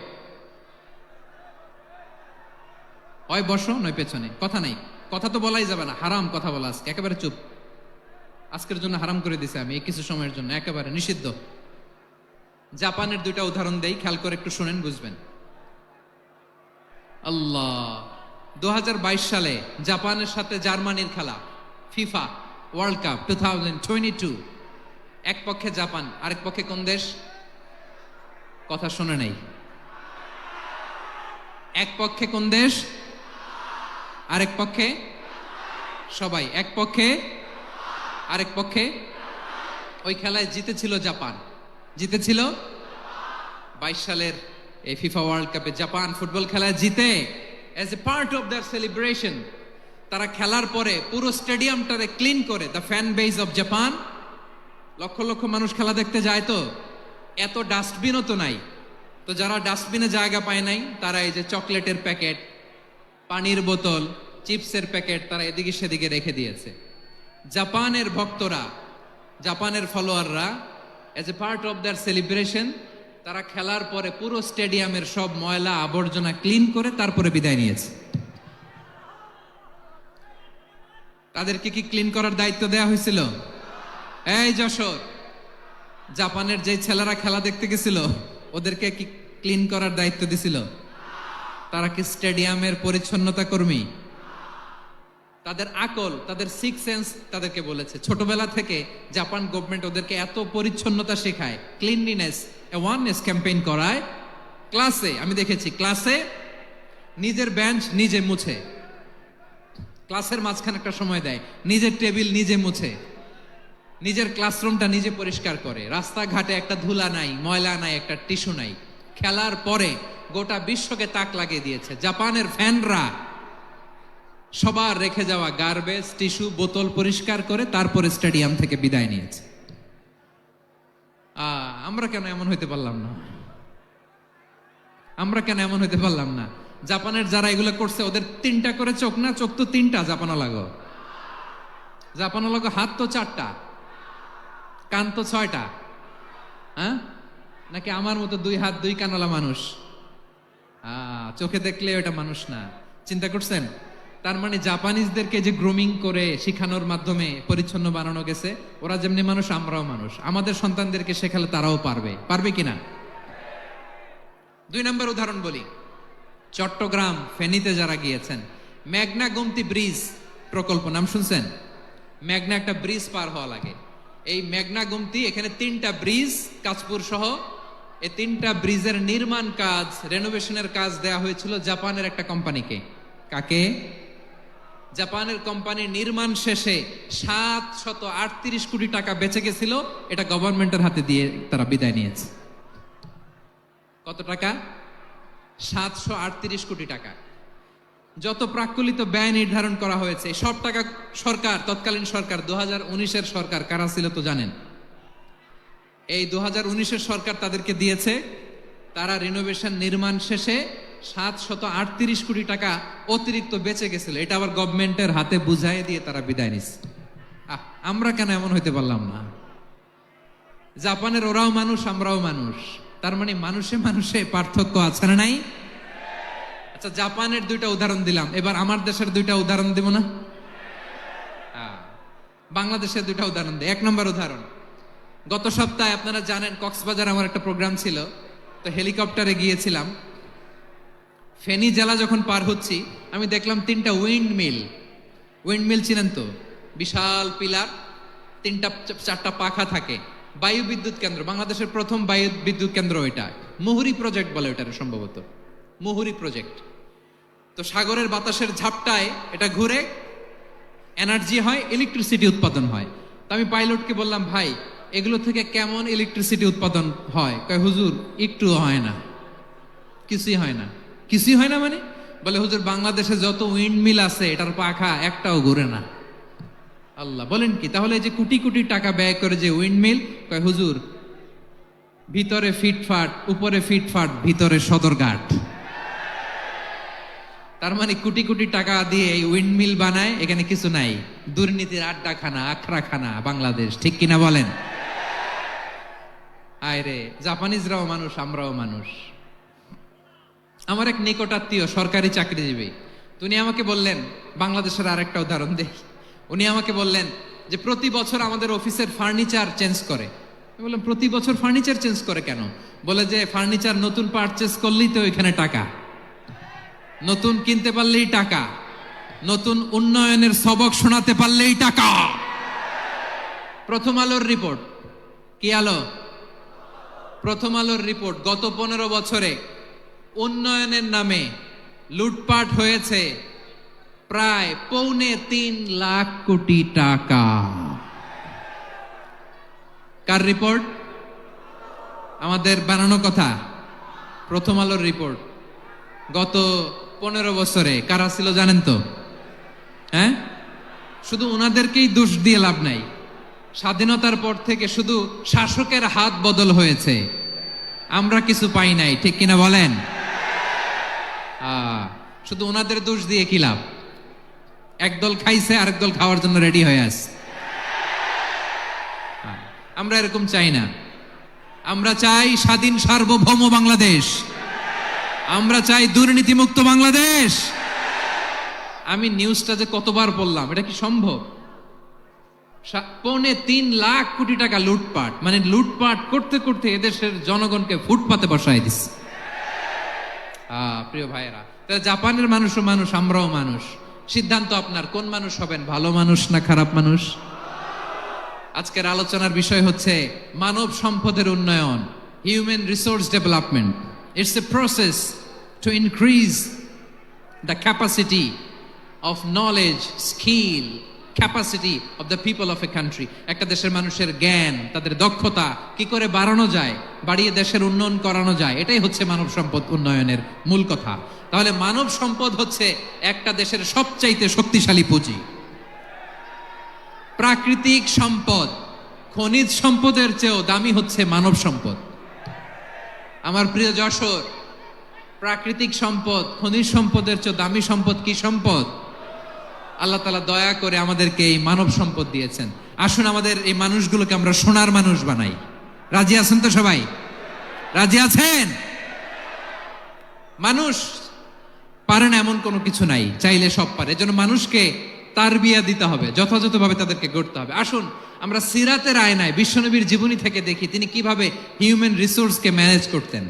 হয় বসো নয় পেছনে, কথা নাই, কথা তো বলাই যাবে না, হারাম কথা বলা আজকে, একেবারে চুপ। আজকের জন্য হারাম করে দিছে আমি, এই কিছু সময়ের জন্য একেবারে নিষিদ্ধ। জাপানের দুইটা উদাহরণ দেই, খেয়াল করে একটু শুনেন, বুঝবেন। আল্লাহ, 2022 সালে জাপানের সাথে জার্মানির খেলা, ফিফা ওয়ার্ল্ড কাপ 2022। এক পক্ষে জাপান, আরেক পক্ষে কোন দেশ? কথা শুনে নাই। এক পক্ষে কোন দেশ? আরেক পক্ষে? সবাই এক পক্ষে, আরেক পক্ষে। ওই খেলায় জিতেছিল জাপান, জিতেছিল 22 সালের এই ফিফা ওয়ার্ল্ড কাপে জাপান ফুটবল খেলায় জিতে, as a part of their celebration তারা খেলার পরে পুরো স্টেডিয়ামটারে ক্লিন করে, the fan base of Japan, lakh lakh মানুষ খেলা দেখতে যায়, তো এত ডাস্টবিনও তো নাই, তো যারা ডাস্টবিনে জায়গা পায় নাই তারা এই যে চকলেটের প্যাকেট, পানির বোতল, চিপসের প্যাকেট তারা এদিকে সেদিকে রেখে দিয়েছে। জাপানের ভক্তরা, জাপানের ফলোয়াররা, as a part of their celebration তারা খেলার পরে পুরো স্টেডিয়ামের সব ময়লা আবর্জনা ক্লিন করে তারপরে বিদায় নিয়েছে। তাদেরকে কি ক্লিন করার দায়িত্ব দেয়া হয়েছিল? এই যশোর, জাপানের যে ছেলেরা খেলা দেখতে গেছিল ওদেরকে কি ক্লিন করার দায়িত্ব দিছিল? তারা কি স্টেডিয়ামের পরিচ্ছন্নতা কর্মী? তাদের আকল, তাদের সিক্স সেন্স তাদেরকে বলেছে। ছোটবেলা থেকে জাপান গভর্নমেন্ট ওদেরকে এত পরিচ্ছন্নতা শেখায়, ক্লিনলিনেস অ্যাওয়ারনেস ক্যাম্পেইন করায়। ক্লাসে আমি দেখেছি, ক্লাসে নিজের বেঞ্চ নিজে মুছে, ক্লাসের মাঝখানে একটা সময় দেয়, নিজের টেবিল নিজে মুছে, নিজের ক্লাসরুমটা নিজে পরিষ্কার করে, রাস্তাঘাটে একটা ধুলা নাই, ময়লা নাই, একটা টিস্যু নাই। খেলার পরে গোটা বিশ্বকে তাক লাগিয়ে দিয়েছে। জাপানের ফ্যানরা সবার রেখে যাওয়া গার্বেজ, টিস্যু, বোতল পরিষ্কার করে তারপরে স্টেডিয়াম থেকে বিদায় নিয়েছে। আমরা কেন এমন হইতে পারলাম না? আমরা কেন এমন হইতে পারলাম না? জাপানের যারা এগুলো করছে ওদের 3টা করে চোখ না? চোখ তো 3টা, জাপানো লাগো। জাপানো লাগো হাত তো 4টা, কান তো 6টা। হ্যাঁ, নাকি আমার মতো 2 হাত 2 কানওয়ালা মানুষ? চোখে দেখলে ওটা মানুষ না। চিন্তা করছেন? তার মানে জাপানিজদেরকে যে গ্রুমিং করে শিখানোর মাধ্যমে পরিচ্ছন্ন বানানো গেছে, ওরা যেমনি মানুষ আমরাও মানুষ। আমাদের সন্তানদেরকে শেখালে তারাও পারবে। পারবে কিনা? 2 নম্বর উদাহরণ বলি। চট্টগ্রাম ফেনীতে যারা গিয়েছেন, মেঘনা গোমতী ব্রিজ প্রকল্প নাম শুনছেন? মেঘনা একটা ব্রিজ পার হওয়া লাগে। এই মেঘনা গোমতী, এখানে 3টা ব্রিজ কাঁচপুর সহ, এই 3টা ব্রিজের নির্মাণ কাজ, রেনোভেশনের কাজ দেয়া হয়েছিল জাপানের একটা কোম্পানিকে। কাকে? জাপানের কোম্পানির নির্মাণ শেষে 738 কোটি টাকা বেঁচে গেছিল, এটা গভর্নমেন্টের হাতে দিয়ে তারা বিদায় নিয়েছে। কত টাকা? 738 কোটি টাকা। যত প্রাক্কলিত ব্যয় নির্ধারণ করা হয়েছে সব টাকা সরকার, তৎকালীন সরকার 2019-এর সরকার, কারা ছিল তো জানেন? এই 2019-এর সরকার তাদেরকে দিয়েছে। তারা রিনোভেশন নির্মাণ শেষে 738 কোটি টাকা অতিরিক্ত বেঁচে গেছিল, এটা আবার গভর্নমেন্টের হাতে বুঝাই দিয়ে তারা বিদায় নিচ্ছে। আমরা কেন এমন হইতে পারলাম না? জাপানের ওরাও মানুষ, আমরাও মানুষ। তার মানে মানুষে মানুষে পার্থক্য আছে না নাই? আচ্ছা, জাপানের 2টা উদাহরণ দিলাম, এবার আমার দেশের 2টা উদাহরণ দিব না? বাংলাদেশের 2টা উদাহরণ দিই। 1 নম্বর উদাহরণ, গত সপ্তাহে আপনারা জানেন কক্সবাজার আমার একটা প্রোগ্রাম ছিল, তো হেলিকপ্টারে গিয়েছিলাম। ফেনী জেলা যখন পার হচ্ছি, আমি দেখলাম 3টা উইন্ডমিল। উইন্ডমিল চিনেন তো? বিশাল পিলার, 3টা 4টা পাখা থাকে। বায়ু বিদ্যুৎ কেন্দ্র, বাংলাদেশের প্রথম বায়ু বিদ্যুৎ কেন্দ্র এটা। মুহুরী প্রজেক্ট বলে এটার, সম্ভবত মুহুরী প্রজেক্ট। তো সাগরের বাতাসের ঝাপটায় এটা ঘুরে এনার্জি হয়, ইলেকট্রিসিটি উৎপাদন হয়। তো আমি পাইলটকে বললাম, ভাই এগুলো থেকে কেমন ইলেকট্রিসিটি উৎপাদন হয়? কয়, হুজুর একটু হয় না, কিছুই হয় না। কিছুই হয় না মানে? বলে, হুজুর বাংলাদেশে যত উইন্ডমিল আছে এটার পাখা একটাও ঘুরে না। আল্লাহ, বলেন কি? তাহলে যে কোটি কোটি টাকা ব্যয় করে যে উইন্ডমিল, কয় হুজুর ভিতরে ফিটফাট, উপরে ফিটফাট, ভিতরে সদরঘাট। তার মানে কোটি কোটি টাকা দিয়ে এই উইন্ডমিল বানায়, এখানে কিছু নাই। দুর্নীতির আড্ডাখানা, আখড়াখানা বাংলাদেশ, ঠিক কিনা বলেন? আয়রে, জাপানিজরাও মানুষ, আমরাও মানুষ। আমার এক নিকটাত্মীয় সরকারি চাকরিজীবী, উনি আমাকে বললেন, বাংলাদেশের আরেকটা উদাহরণ দেই। উনি আমাকে বললেন যে প্রতি বছর আমাদের অফিসের ফার্নিচার চেঞ্জ করে। আমি বললাম, প্রতি বছর ফার্নিচার চেঞ্জ করে কেন? বলে যে ফার্নিচার নতুন পারচেজ করলেই তো এখানে টাকা, নতুন কিনতে পারলেই টাকা, নতুন উন্নয়নের সবক শোনাতে পারলেই টাকা। প্রথম আলোর রিপোর্ট। কি আলো? প্রথম আলোর রিপোর্ট। গত 15 বছরে উন্নয়নের নামে লুটপাট হয়েছে প্রায় 3.25 লাখ কোটি টাকা। কার রিপোর্ট? আমাদের বানানো কথা। প্রথম আলোর রিপোর্ট। গত 15 বছরে কারা ছিল জানেন তো? হ্যাঁ, শুধু ওনাদেরকেই দোষ দিয়ে লাভ নাই। স্বাধীনতার পর থেকে শুধু শাসকের হাত বদল হয়েছে, আমরা কিছু পাই নাই, ঠিক কিনা বলেন? শুধু ওনাদের দোষ দিয়ে কি লাভ? একদল খাইছে, আরেক দল খাওয়ার জন্য রেডি হয়ে আছে। আমরা এরকম চাই না। আমরা চাই স্বাধীন সার্বভৌম বাংলাদেশ। আমরা চাই দুর্নীতিমুক্ত বাংলাদেশ। আমি নিউজটা যে কতবার বললাম, এটা কি সম্ভব? 3.25 লাখ কোটি টাকা লুটপাট, মানে লুটপাট করতে করতে এদেশের জনগণকে ফুটপাতে বসায় দিচ্ছে। প্রিয় ভাইয়েরা, জাপানের মানুষও মানুষ, আমরাও মানুষ। সিদ্ধান্ত আপনার, কোন মানুষ হবেন, ভালো মানুষ না খারাপ মানুষ? আজকের আলোচনার বিষয় হচ্ছে মানব সম্পদের উন্নয়ন, human resource development. It's a process to increase the capacity of knowledge, skill, capacity of the people of a country. একটা দেশের মানুষের জ্ঞান, তাদের দক্ষতা কি করে বাড়ানো যায়, বাড়িয়ে দেশের উন্নয়ন করানো যায়, এটাই হচ্ছে মানব সম্পদ উন্নয়নের মূল কথা। তাহলে মানব সম্পদ হচ্ছে একটা দেশের সবচাইতে শক্তিশালী পুঁজি। প্রাকৃতিক সম্পদ, খনিজ সম্পদের চেয়েও দামি হচ্ছে মানব সম্পদ। আমার প্রিয় যশোর, প্রাকৃতিক সম্পদ, খনিজ সম্পদের চেয়ে দামি সম্পদ কি সম্পদ? আল্লাহ তাআলা দয়া করে আমাদেরকে এই মানব সম্পদ দিয়েছেন। আসুন আমাদের এই মানুষগুলোকে আমরা সোনার মানুষ বানাই। রাজি আছেন তো সবাই? রাজি আছেন? মানুষ পারে না এমন কোনো কিছু নাই, চাইলে সব পারে। এজন্য মানুষকে তারবিয়া দিতে হবে, যথাযথভাবে তাদেরকে গড়তে হবে। আসুন আমরা সিরাতের আয়নায় বিশ্বনবীর জীবনী থেকে দেখি তিনি কিভাবে হিউম্যান রিসোর্সকে ম্যানেজ করতেন।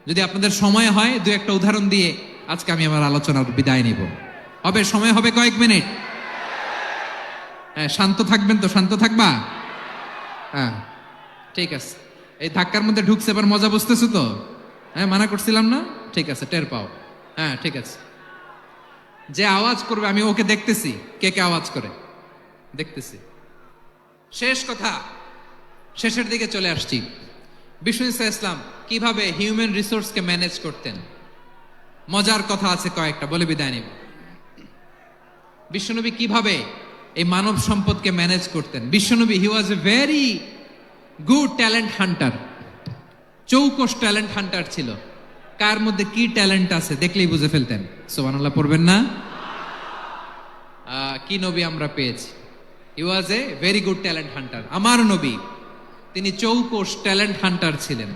যদি আপনাদের সময় হয় দু একটা উদাহরণ দিয়ে আজকে আমি আমার আলোচনার বিদায় নিব। হবে? সময় হবে কয়েক মিনিট? হ্যাঁ, শান্ত থাকবেন তো? শান্ত থাকবা? হ্যাঁ, ঠিক আছে। এই ধাক্কার মধ্যে ঢুকছে, এবার মজা বুঝতেছো তো? হ্যাঁ, মানা করছিলাম না? ঠিক আছে, টের পাও। হ্যাঁ, ঠিক আছে। যে আওয়াজ করবে আমি ওকে দেখতেছি, কে কে আওয়াজ করে দেখতেছি। শেষ কথা, শেষের দিকে চলে আসছি। বিষ্ণু ইসলাম কিভাবে হিউম্যান রিসোর্সকে ম্যানেজ করতেন, মজার কথা আছে কয়েকটা, বলে বিদায় নিব। বিশ্বনবী কিভাবে এই মানব সম্পদকে ম্যানেজ করতেন। বিশ্বনবী he was a very good talent hunter, চৌকস ট্যালেন্ট হান্টার ছিল। কার মধ্যে কি ট্যালেন্ট আছে দেখলেই বুঝে ফেলতেন। সুবহানাল্লাহ পড়বেন না? কি নবী আমরা পেয়েছি! He was a very good talent hunter. আমার নবী তিনি চৌকস ট্যালেন্ট হান্টার ছিলেন।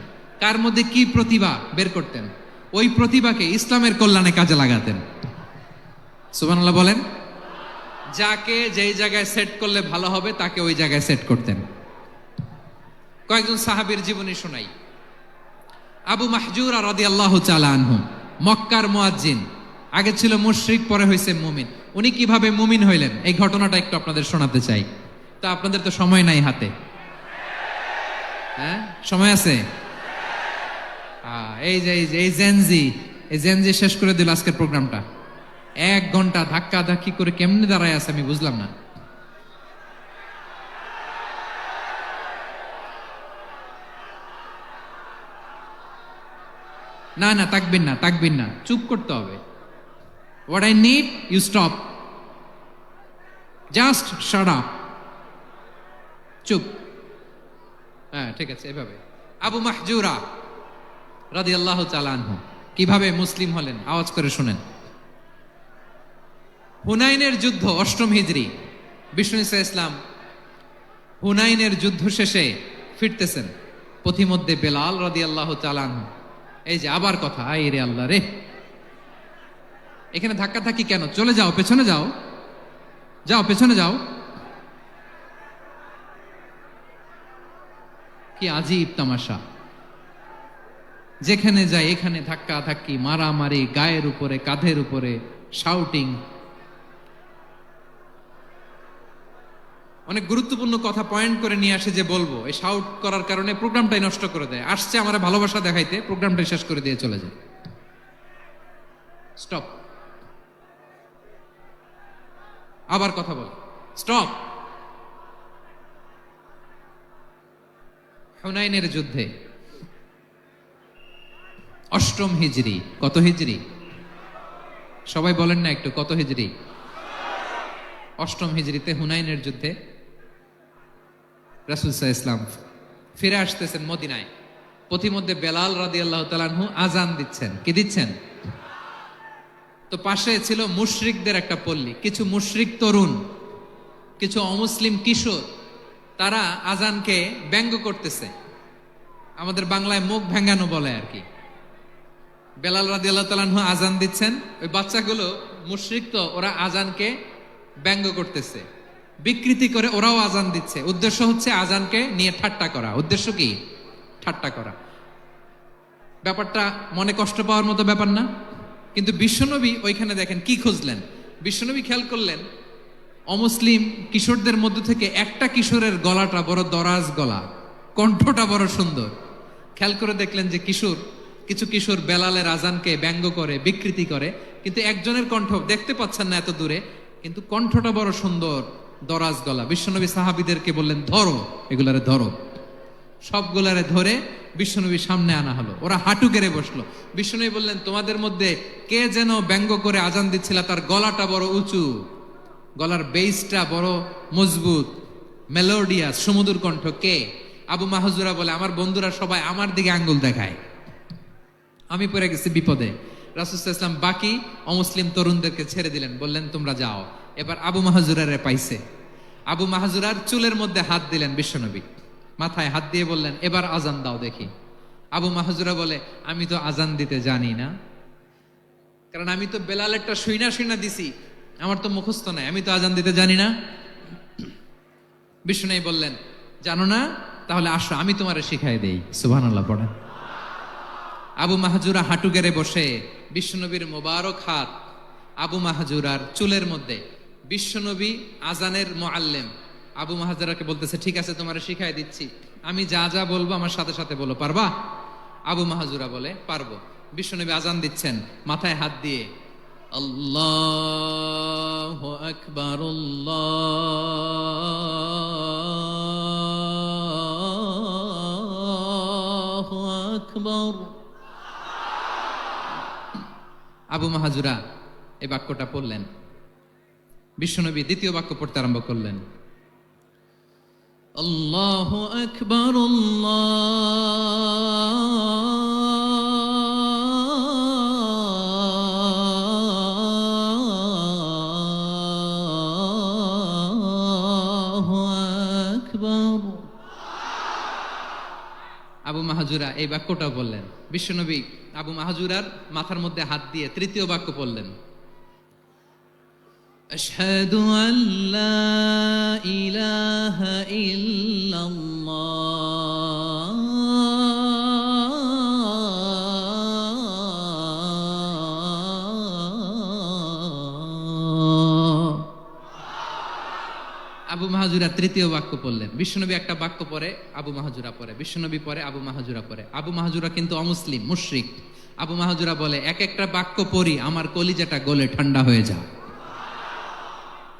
কার মধ্যে কি প্রতিভা বের করতেন, ওই প্রতিভাকে ইসলামের কল্যাণে কাজে লাগাতেন। সুবহানাল্লাহ বলেন। যাকে যেই জায়গায় সেট করলে ভালো হবে তাকে ওই জায়গায় সেট করতেন। কয়েকজন সাহাবীর জীবনী শোনাই। আবু মাহজুরা রাদিয়াল্লাহু তাআলা আনহু, মক্কার মুয়াজ্জিন, আগে ছিল মুশরিক, পরে হয়েছে মুমিন। উনি কিভাবে মুমিন হইলেন এই ঘটনাটা একটু আপনাদের শোনাতে চাই। তো আপনাদের তো সময় নাই হাতে। হ্যাঁ, সময় আছে? এই যে এই জেনজি শেষ করে দিল আজকের প্রোগ্রামটা। 1 ঘন্টা ধাক্কা ধাক্কি করে কেমনে দাঁড়ায় আছে আমি বুঝলাম না। না না, তাকবিন না, চুপ করতে হবে। What I need you stop, just shut up, চুপ। হ্যাঁ, ঠিক আছে, এভাবে। আবু মাহজুরা রাদিয়াল্লাহু তাআলা আনহু কিভাবে মুসলিম হলেন আওয়াজ করে শুনেন। হুনাইনের যুদ্ধ, 8ম হিজরি। বিষ্ণু ইসলাম হুনাইনের যুদ্ধ শেষে ফিরতেছেন, পথিমধ্যে বেলাল রাদিয়াল্লাহু তাআলা আনহু, এই যে আবার কথা, আই রে আল্লাহ রে, এখানে ধাক্কা ধাক্কি কেন? চলে যাও, পেছনে যাও, পেছনে যাও। কি আজীব তামাশা! যেখানে যায় এখানে ধাক্কা ধাক্কি, মারামারি, গায়ের উপরে, কাঁধের উপরে, শাউটিং। অনেক গুরুত্বপূর্ণ কথা পয়েন্ট করে নিয়ে আসে যে বলবো, এই শাউট করার কারণে প্রোগ্রামটাই নষ্ট করে দেয়। আসছে আমার ভালোবাসা দেখাইতে, প্রোগ্রামটাই শেষ করে দিয়ে চলে যায়। স্টপ, আবার কথা বল, স্টপ। হুনাইনের যুদ্ধে 8ম হিজরি। কত হিজরি? সবাই বলেন না একটু, কত হিজরি? 8ম হিজরিতে হুনাইনের যুদ্ধে রাসূল সাল্লাল্লাহু আলাইহি ওয়াসাল্লাম ফিরে আসতেছেন মদিনায়। পথিমধ্যে বেলাল রাদিয়াল্লাহু তাআলা আনহু আজান দিচ্ছেন। কি দিচ্ছেন? তো পাশে ছিল মুশরিকদের একটা পল্লী, কিছু মুশরিক তরুণ, কিছু অমুসলিম কিশোর, তারা আজানকে ব্যঙ্গ করতেছে। আমাদের বাংলায় মুখ ভেঙ্গানো বলে আর কি। বেলাল রাদিয়াল্লাহু তাআলা আনহু আজান দিচ্ছেন, ওই বাচ্চাগুলো মুশরিক, তো ওরা আজানকে ব্যঙ্গ করতেছে, বিকৃতি করে ওরাও আজান দিচ্ছে। উদ্দেশ্য হচ্ছে আজানকে নিয়ে ঠাট্টা করা। উদ্দেশ্য কি? ঠাট্টা করা। ব্যাপারটা মনে কষ্ট পাওয়ার মতো ব্যাপার না? কিন্তু বিশ্বনবী ওইখানে দেখেন কি খুঁজলেন। বিশ্বনবী খেয়াল করলেন অমুসলিম কিশোরদের মধ্য থেকে একটা কিশোরের গলাটা বড় দরাজ গলা, কণ্ঠটা বড় সুন্দর। খেয়াল করে দেখলেন যে কিছু কিশোর বেলালের আজানকে ব্যঙ্গ করে, বিকৃতি করে, কিন্তু একজনের কণ্ঠ দেখতে পাচ্ছেন না এত দূরে, কিন্তু কণ্ঠটা বড় সুন্দর, দরাজ গলা। বিশ্বনবী সাহাবীদেরকে বললেন ধরো, এগুলারে ধরো। সবগুলারে ধরে বিশ্বনবীর সামনে আনা হলো। ওরা হাঁটু গেড়ে বসলো। বিশ্বনবী বললেন, তোমাদের মধ্যে কে যেন ব্যঙ্গ করে আজান দিচ্ছিল, তার গলাটা বড় উঁচু, গলার বেসটা বড় মজবুত, মেলোডিয়াস, সুমধুর কণ্ঠ, কে? আবু মাহজুরা বলে, আমার বন্ধুরা সবাই আমার দিকে আঙ্গুল দেখায়, আমি পড়ে গেছি বিপদে। রাসূল সাল্লাল্লাহু আলাইহি ওয়াসাল্লাম বাকি অমুসলিম তরুণদেরকে ছেড়ে দিলেন, বললেন তোমরা যাও। এবার আবু মাহজুরারে পাইছে। আবু মাহজুরার চুলের মধ্যে হাত দিলেন বিশ্বনবী, মাথায় হাত দিয়ে বললেন, এবার আজান দাও দেখি। আবু মাহজুরা বলে, আমি তো আজান দিতে জানি না, কারণ আমি তো বেলালেরটা শুইনা দিছি, আমার তো মুখস্থ নাই, আমি তো আজান দিতে জানি না। বিশ্বনবী বললেন, জানো না? তাহলে আসো, আমি তোমারে শিখাই দেই। সুবহানাল্লাহ পড়েন। আবু মাহজুরা হাঁটু গেড়ে বসে, বিশ্বনবীর মোবারক হাত আবু মাহজুরার চুলের মধ্যে। বিশ্বনবী আজানের মুআল্লিম আবু মাহজুরাকে বলতেছে, ঠিক আছে তোমারে শিখাই দিচ্ছি, আমি যা যা বলবো আমার সাথে সাথে বলো, পারবা? আবু মাহজুরা বলে, পারবো। বিশ্বনবী আজান দিচ্ছেন মাথায় হাত দিয়ে, আল্লাহু আকবার, আল্লাহু আকবার। আবু মাহজুরা এই বাক্যটা পড়লেন। বিশ্বনবী দ্বিতীয় বাক্য পড়তে আরম্ভ করলেন, আল্লাহু আকবার, আল্লাহু আকবার। আবু মাহজুরা এই বাক্যটাও বললেন। বিশ্বনবী আবু মাহজুরার মাথার মধ্যে হাত দিয়ে তৃতীয় বাক্য পড়লেন, আশহাদু আল্লা ইলাহা ইল্লাল্লাহ, আবু মাহজুরা তৃতীয় বাক্য পড়লেন। বিশ্বনবী একটা বাক্য পরে আবু মাহজুরা পরে, বিশ্বনবী পরে আবু মাহজুরা পরে। আবু মাহজুরা কিন্তু অমুসলিম, মুশরিক। আবু মাহজুরা বলে, এক একটা বাক্য পড়ি আমার কলিজাটা গলে ঠান্ডা হয়ে যায়।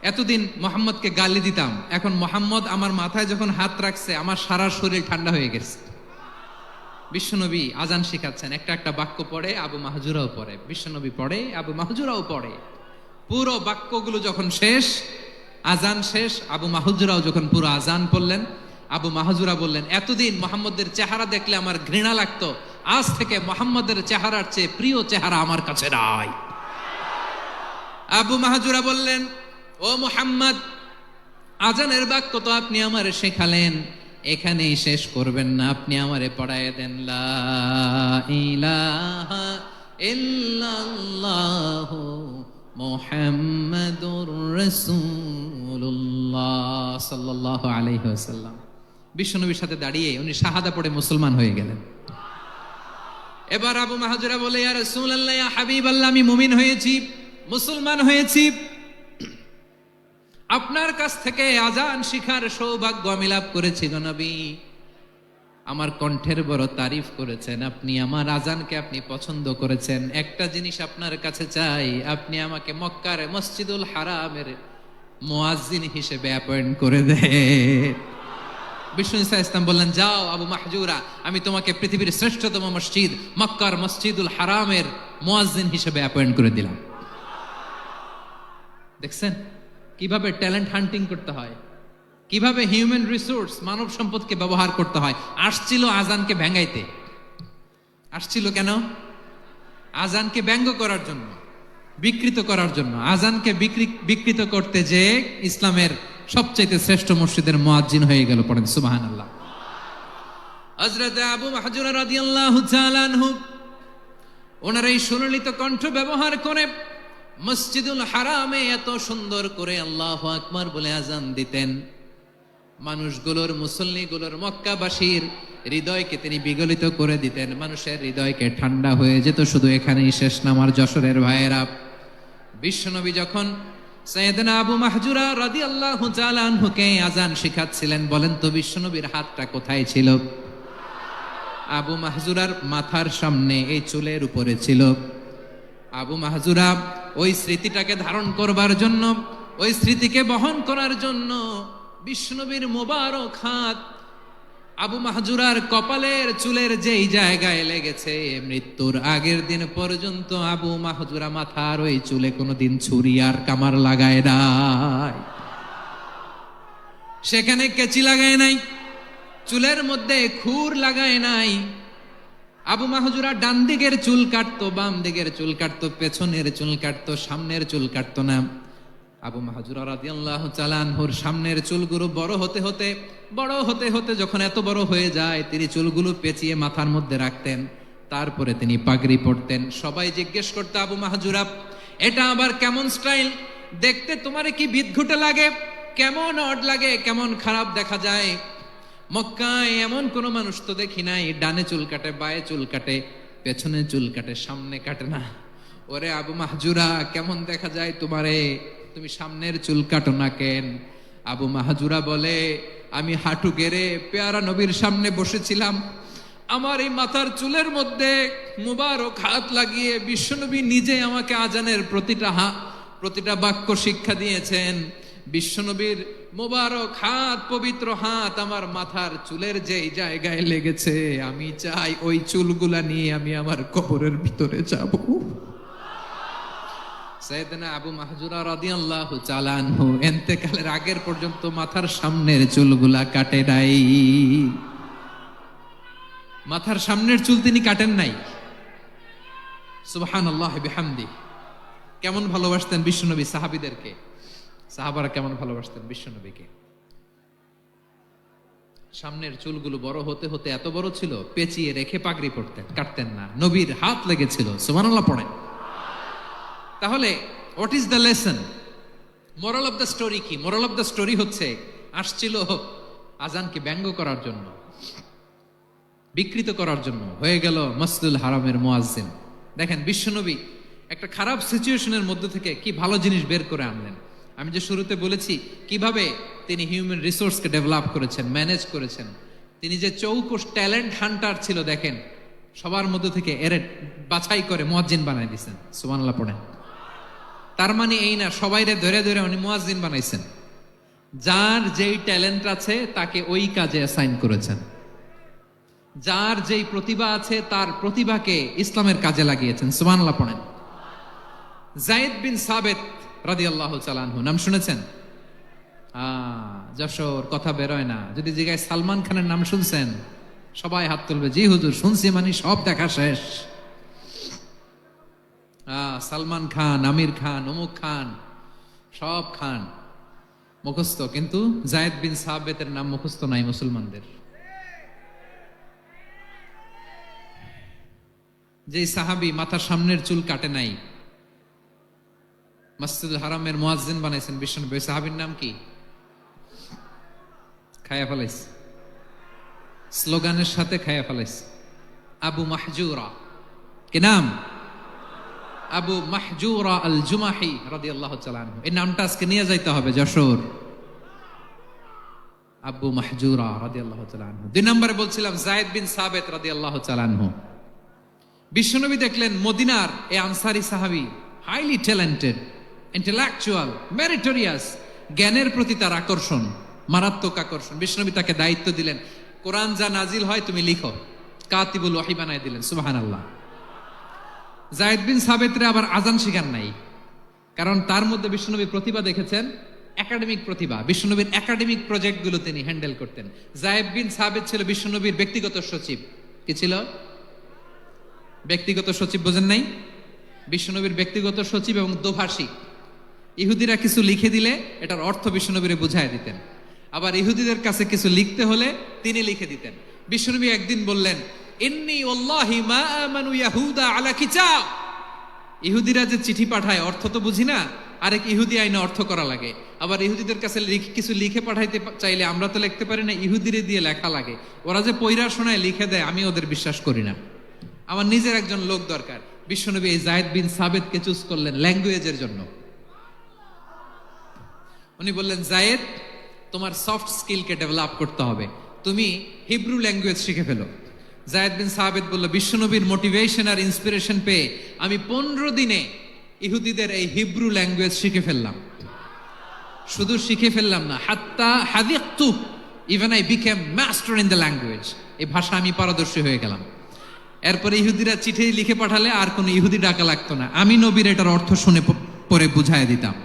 এতদিন মোহাম্মদকে গালি দিতাম, এখন মোহাম্মদ আমার মাথায় যখন হাত রাখছে আমার সারা শরীর ঠান্ডা হয়ে গেছে। বিশ্বনবী আজান শিখাচ্ছেন, একটা একটা বাক্য পড়ে আবু মাহজুরাও পড়ে, বিশ্বনবী পড়ে আবু মাহজুরাও পড়ে। পুরো বাক্যগুলো যখন শেষ, আজান শেষ, আবু মাহজুরাও যখন পুরো আজান পড়লেন, আবু মাহজুরা বললেন, এতদিন মোহাম্মদের চেহারা দেখলে আমার ঘৃণা লাগতো, আজ থেকে মোহাম্মদের চেহারার চেয়ে প্রিয় চেহারা আমার কাছে নাই। আবু মাহজুরা বললেন, ও মুহাম্মদ, আজানের বাক্য তো আপনি আমারে শেখালেন, এখানেই শেষ করবেন না, আপনি আমারে পড়ায় দেন, লা ইলাহা ইল্লাল্লাহু মুহাম্মাদুর রাসূলুল্লাহ সাল্লাল্লাহু আলাইহি ওয়াসাল্লাম। বিশ্বনবীর সাথে দাঁড়িয়ে উনি শাহাদা পড়ে মুসলমান হয়ে গেলেন। এবার আবু মাহজুরা বলে, ইয়া রাসূলুল্লাহ, ইয়া হাবিবাল্লাহ, আমি মুমিন হয়েছি, মুসলমান হয়েছি, আপনার কাছ থেকে আজান শিখার সৌভাগ্য আমি লাভ করেছি গো নবী। আমার কণ্ঠের বড় তারিফ করেছেন আপনি, আমার আজানকে আপনি পছন্দ করেছেন। একটা জিনিস আপনার কাছে চাই, আপনি আমাকে মক্কার মসজিদুল হারামের মুয়াজ্জিন হিসেবে অ্যাপয়েন্ট করে দেন। বিষ্ণু ইসা ইসলাম বললেন, যাও আবু মাহজুরা, আমি তোমাকে পৃথিবীর শ্রেষ্ঠতম মসজিদ মক্কার মসজিদুল হারামের মুয়াজ্জিন হিসেবে অ্যাপয়েন্ট করে দিলাম। দেখছেন কিভাবে ট্যালেন্ট হান্টিং করতে হয়, কিভাবে হিউম্যান রিসোর্স মানব সম্পদকে ব্যবহার করতে হয়। আসছিল আজানকে ভেঙাইতে, আসছিল কেন? আজানকে ব্যঙ্গ করার জন্য, বিকৃত করার জন্য। আজানকে বিকৃত করতে যে ইসলামের সবচেয়ে শ্রেষ্ঠ মসজিদের মুয়াজ্জিন হয়ে গেল। পড়েন সুবহানাল্লাহ। হযরত আবু মাহজুরা রাদিয়াল্লাহু তাআলা আনহু ওনার এই সুললিত কণ্ঠ ব্যবহার করে মসজিদুল হারামে এত সুন্দর করে আল্লাহু আকবার বলে আজান দিতেন, মানুষগুলোর, মুসল্লিগুলোর, মক্কাবাসীর হৃদয়কে তিনি বিগলিত করে দিতেন, মানুষের হৃদয়কে ঠান্ডা হয়ে যেত। শুধু এখানেই শেষ না আমার যশোরের ভাইয়েরা। বিশ্বনবী যখন সাইয়েদনা আবু মাহজুরা রাদিয়াল্লাহু তাআলা আনহুকে আজান শিখাচ্ছিলেন, বলেন তো বিশ্বনবীর হাতটা কোথায় ছিল? আবু মাহজুরার মাথার সামনে, এই চুলের উপরে ছিল। আবু মাহজুরা ওই স্মৃতিটাকে ধারণ করবার জন্য ওই স্মৃতিকে বহন করার জন্য বিশ্বনবীর মোবারক হাত আবু মাহজুরার কপালের চুলের যেই জায়গায় লেগেছে, মৃত্যুর আগের দিন পর্যন্ত আবু মাহজুরা মাথার ওই চুলে কোনোদিন ছুরি আর কামার লাগায় নাই, সেখানে কেচি লাগায় নাই, চুলের মধ্যে খুর লাগায় নাই। আবু মাহজুরা ডান দিকের চুল কাটতো, বাম দিকের চুল কাটতো, পেছনের চুল কাটতো, সামনের চুল কাটতো না। আবু মাহজুরা রাদিয়াল্লাহু তাআলা আনহুর সামনের চুলগুলো বড় হতে হতে যখন এত বড় হয়ে যায়, তিনি চুলগুলো পেঁচিয়ে মাথার মধ্যে রাখতেন, তারপরে তিনি পাগড়ি পরতেন। সবাই জিজ্ঞেস করতো, আবু মাহজুরা এটা আবার কেমন স্টাইল? দেখতে তোমারে কি বিদঘুটে লাগে? কেমন অড লাগে, কেমন খারাপ দেখা যায়? মক্কায় এমন কোন মানুষ তো দেখি নাই, ডানে চুল কাটে, বায়ে চুল কাটে, পেছনে চুল কাটে, সামনে কাটে না। ওরে আবু মাহজুরা, কেমন দেখা যায় তোমারে? তুমি সামনের চুল কাটো না কেন? আবু মাহজুরা বলে, আমি হাঁটু গেড়ে পেয়ারা নবীর সামনে বসেছিলাম, আমার এই মাথার চুলের মধ্যে মুবারক হাত লাগিয়ে বিশ্বনবী নিজে আমাকে আজানের প্রতিটা বাক্য শিক্ষা দিয়েছেন। বিশ্বনবীর মোবারক হাত, পবিত্র হাত আমার মাথার চুলের যেই জায়গায় লেগেছে, আমি চাই ওই চুলগুলা নিয়ে আমি আমার কবরের ভিতরে যাব। সাইয়েদনা আবু মাহজুরা রাদিয়াল্লাহু তাআলা আনহু ইন্তেকালের আগের পর্যন্ত মাথার সামনের চুলগুলা কাটে নাই। মাথার সামনের চুল তিনি কাটেন নাই। সুবহানাল্লাহ বিহামদি। কেমন ভালোবাসতেন বিশ্বনবী সাহাবীদেরকে, সাহাবারা কেমন ভালোবাসতেন বিশ্বনবীকে। সামনের চুলগুলো বড় হতে হতে এত বড় ছিল, পেঁচিয়ে রেখে পাগড়ি পরতেন, কাটতেন না। নবীর হাত লেগেছিল, সুবহানাল্লাহ পড়েন। তাহলে what is the lesson? Moral of the story কি? মোরাল অফ দ্য স্টোরি হচ্ছে, আসছিল আজানকে ব্যঙ্গ করার জন্য, বিকৃত করার জন্য, হয়ে গেল মসজিদুল হারামের মুয়াজ্জিন। দেখেন বিশ্বনবী একটা খারাপ সিচুয়েশনের মধ্যে থেকে কি ভালো জিনিস বের করে আনলেন। আমি যে শুরুতে বলেছি কিভাবে তিনি হিউম্যান রিসোর্সকে ডেভেলপ করেছেন, ম্যানেজ করেছেন। তিনি যে চৌকস ট্যালেন্ট হান্টার ছিল, দেখেন সবার মধ্যে থেকে এরে বাছাই করে মুয়াজ্জিন বানাই দিয়েছেন। সুবহানাল্লাহ পড়েন। তার মানে এই না সবাইরে ধরে ধরে উনি মুয়াজ্জিন বানাইছেন। যার যেই ট্যালেন্ট আছে তাকে ওই কাজে অ্যাসাইন করেছেন। যার যেই প্রতিভা আছে তার প্রতিভাকে ইসলামের কাজে লাগিয়েছেন। সুবহানাল্লাহ পড়েন। যায়েদ বিন সাবিত রাদিয়াল্লাহু তাআলা আনহু নাম শুনেছেন? যশোর কথা বেরোয় না। যদি জিজ্ঞাসা সালমান খানের নাম শুনছেন, সবাই হাত তুলবে, জি হুজুর শুনছি, মানে সব দেখা শেষ। সালমান খান, আমির খান, অমুক খান, সব খান মুখস্থ, কিন্তু যায়েদ বিন সাবিতের নাম মুখস্থ নাই মুসলমানদের। যে সাহাবী মাথার সামনের চুল কাটে নাই, মসজিদুল হারামের মুয়াজ্জিন বানাইছেন বিশ্বনবী, সাহাবীর নাম কি? খায়া ফেলাইছে, স্লোগানের সাথে খায়া ফেলাইছে। আবু মাহজুরা। কি নাম? আবু মাহজুরা আল জুমাহি রাদিয়াল্লাহু তাআলা আনহু। এই নামটা আজকে নিয়ে যাইতে হবে যশোর। আবু মাহজুরা রাদিয়াল্লাহু তাআলা আনহু। দুই নম্বরে বলছিলাম যায়েদ বিন সাবিত রাদিয়াল্লাহু তাআলা আনহু। বিশ্বনবী দেখলেন মদিনার এই আনসারী সাহাবী হাইলি ট্যালেন্টেড, ইন্টেলেকচুয়াল, মেরিটোরিয়াস, জ্ঞানের প্রতি তার আকর্ষণ, মারাত্মক আকর্ষণ। বিশ্বনবী তাকে দায়িত্ব দিলেন, কোরআন যা নাজিল হয় তুমি লিখো, কাতিবুল ওয়াহি বানায় দিলেন। সুবহানাল্লাহ। যায়েদ বিন সাবিতরে আবার আজান শিখান নাই, কারণ তার মধ্যে বিশ্বনবী প্রতিভা দেখেছেন, একাডেমিক প্রতিভা। বিশ্বনবীর একাডেমিক প্রজেক্টগুলো তিনি হ্যান্ডেল করতেন। যায়েদ বিন সাবিত ছিল বিশ্বনবীর ব্যক্তিগত সচিব। কি ছিল? ব্যক্তিগত সচিব। বোঝেন নাই? বিশ্বনবীর ব্যক্তিগত সচিব এবং দোভাষী। ইহুদিরা কিছু লিখে দিলে এটার অর্থ বিশ্বনবীরে বুঝায় দিতেন, আবার ইহুদিদের কাছে কিছু লিখতে হলে তিনি লিখে দিতেন। বিশ্বনবী একদিন বললেন, ইন্নী ওয়াল্লাহি মা আমানু ইয়াহুদা আলা কিতাব। ইহুদিরা যে চিঠি পাঠায় অর্থ তো বুঝি না, আরেক ইহুদি আইনে অর্থ করা লাগে। আবার ইহুদিদের কাছে কিছু লিখে পাঠাইতে চাইলে আমরা তো লিখতে পারি না, ইহুদিরে দিয়ে লেখা লাগে। ওরা যে পয়রা শোনায় লিখে দেয়, আমি ওদের বিশ্বাস করি না, আমার নিজের একজন লোক দরকার। বিশ্বনবী এই যায়েদ বিন সাবিতকে চুজ করলেন ল্যাঙ্গুয়েজের জন্য। উনি বললেন, যায়েদ তোমার সফট স্কিলকে ডেভেলপ করতে হবে, তুমি হিব্রু ল্যাঙ্গুয়েজ শিখে ফেলো। যায়েদ বিন সাবিত বলল, বিশ্বনবীর মোটিভেশন আর ইন্সপিরেশন পেয়ে আমি 15 দিনে ইহুদিদের এই হিব্রু ল্যাঙ্গুয়েজ শিখে ফেললাম। শুধু শিখে ফেললাম না, হাত্তা হাদিকতু, even I became master in the language, এই ভাষা আমি পারদর্শী হয়ে গেলাম। এরপরে ইহুদিরা চিঠি লিখে পাঠালে আর কোনো ইহুদি ডাকা লাগতো না, আমি নবীর এটার অর্থ শুনে পরে বুঝাই দিতাম।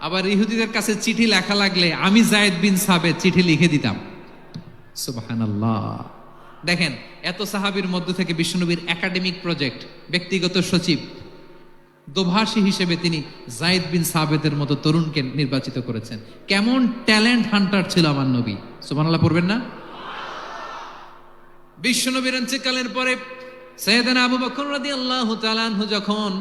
আবার ইহুদিদের কাছে চিঠি লেখা লাগলে আমি যায়েদ বিন সাবেত চিঠি লিখে দিতাম। সুবহানাল্লাহ। দেখেন, এত সাহাবীর মধ্য থেকে বিশ্বনবীর একাডেমিক প্রজেক্ট, ব্যক্তিগত সচিব, দোভাষী হিসেবে তিনি যায়েদ বিন সাবেতের মতো তরুণকে নির্বাচিত করেছেন। কেমন ট্যালেন্ট হান্টার ছিল আমার নবী! সুবহানাল্লাহ পড়বেন না? বিশ্বনবীর ইন্তেকালের পরে সাইয়েদনা আবু বকর রাদিয়াল্লাহু তাআলা আনহু যখন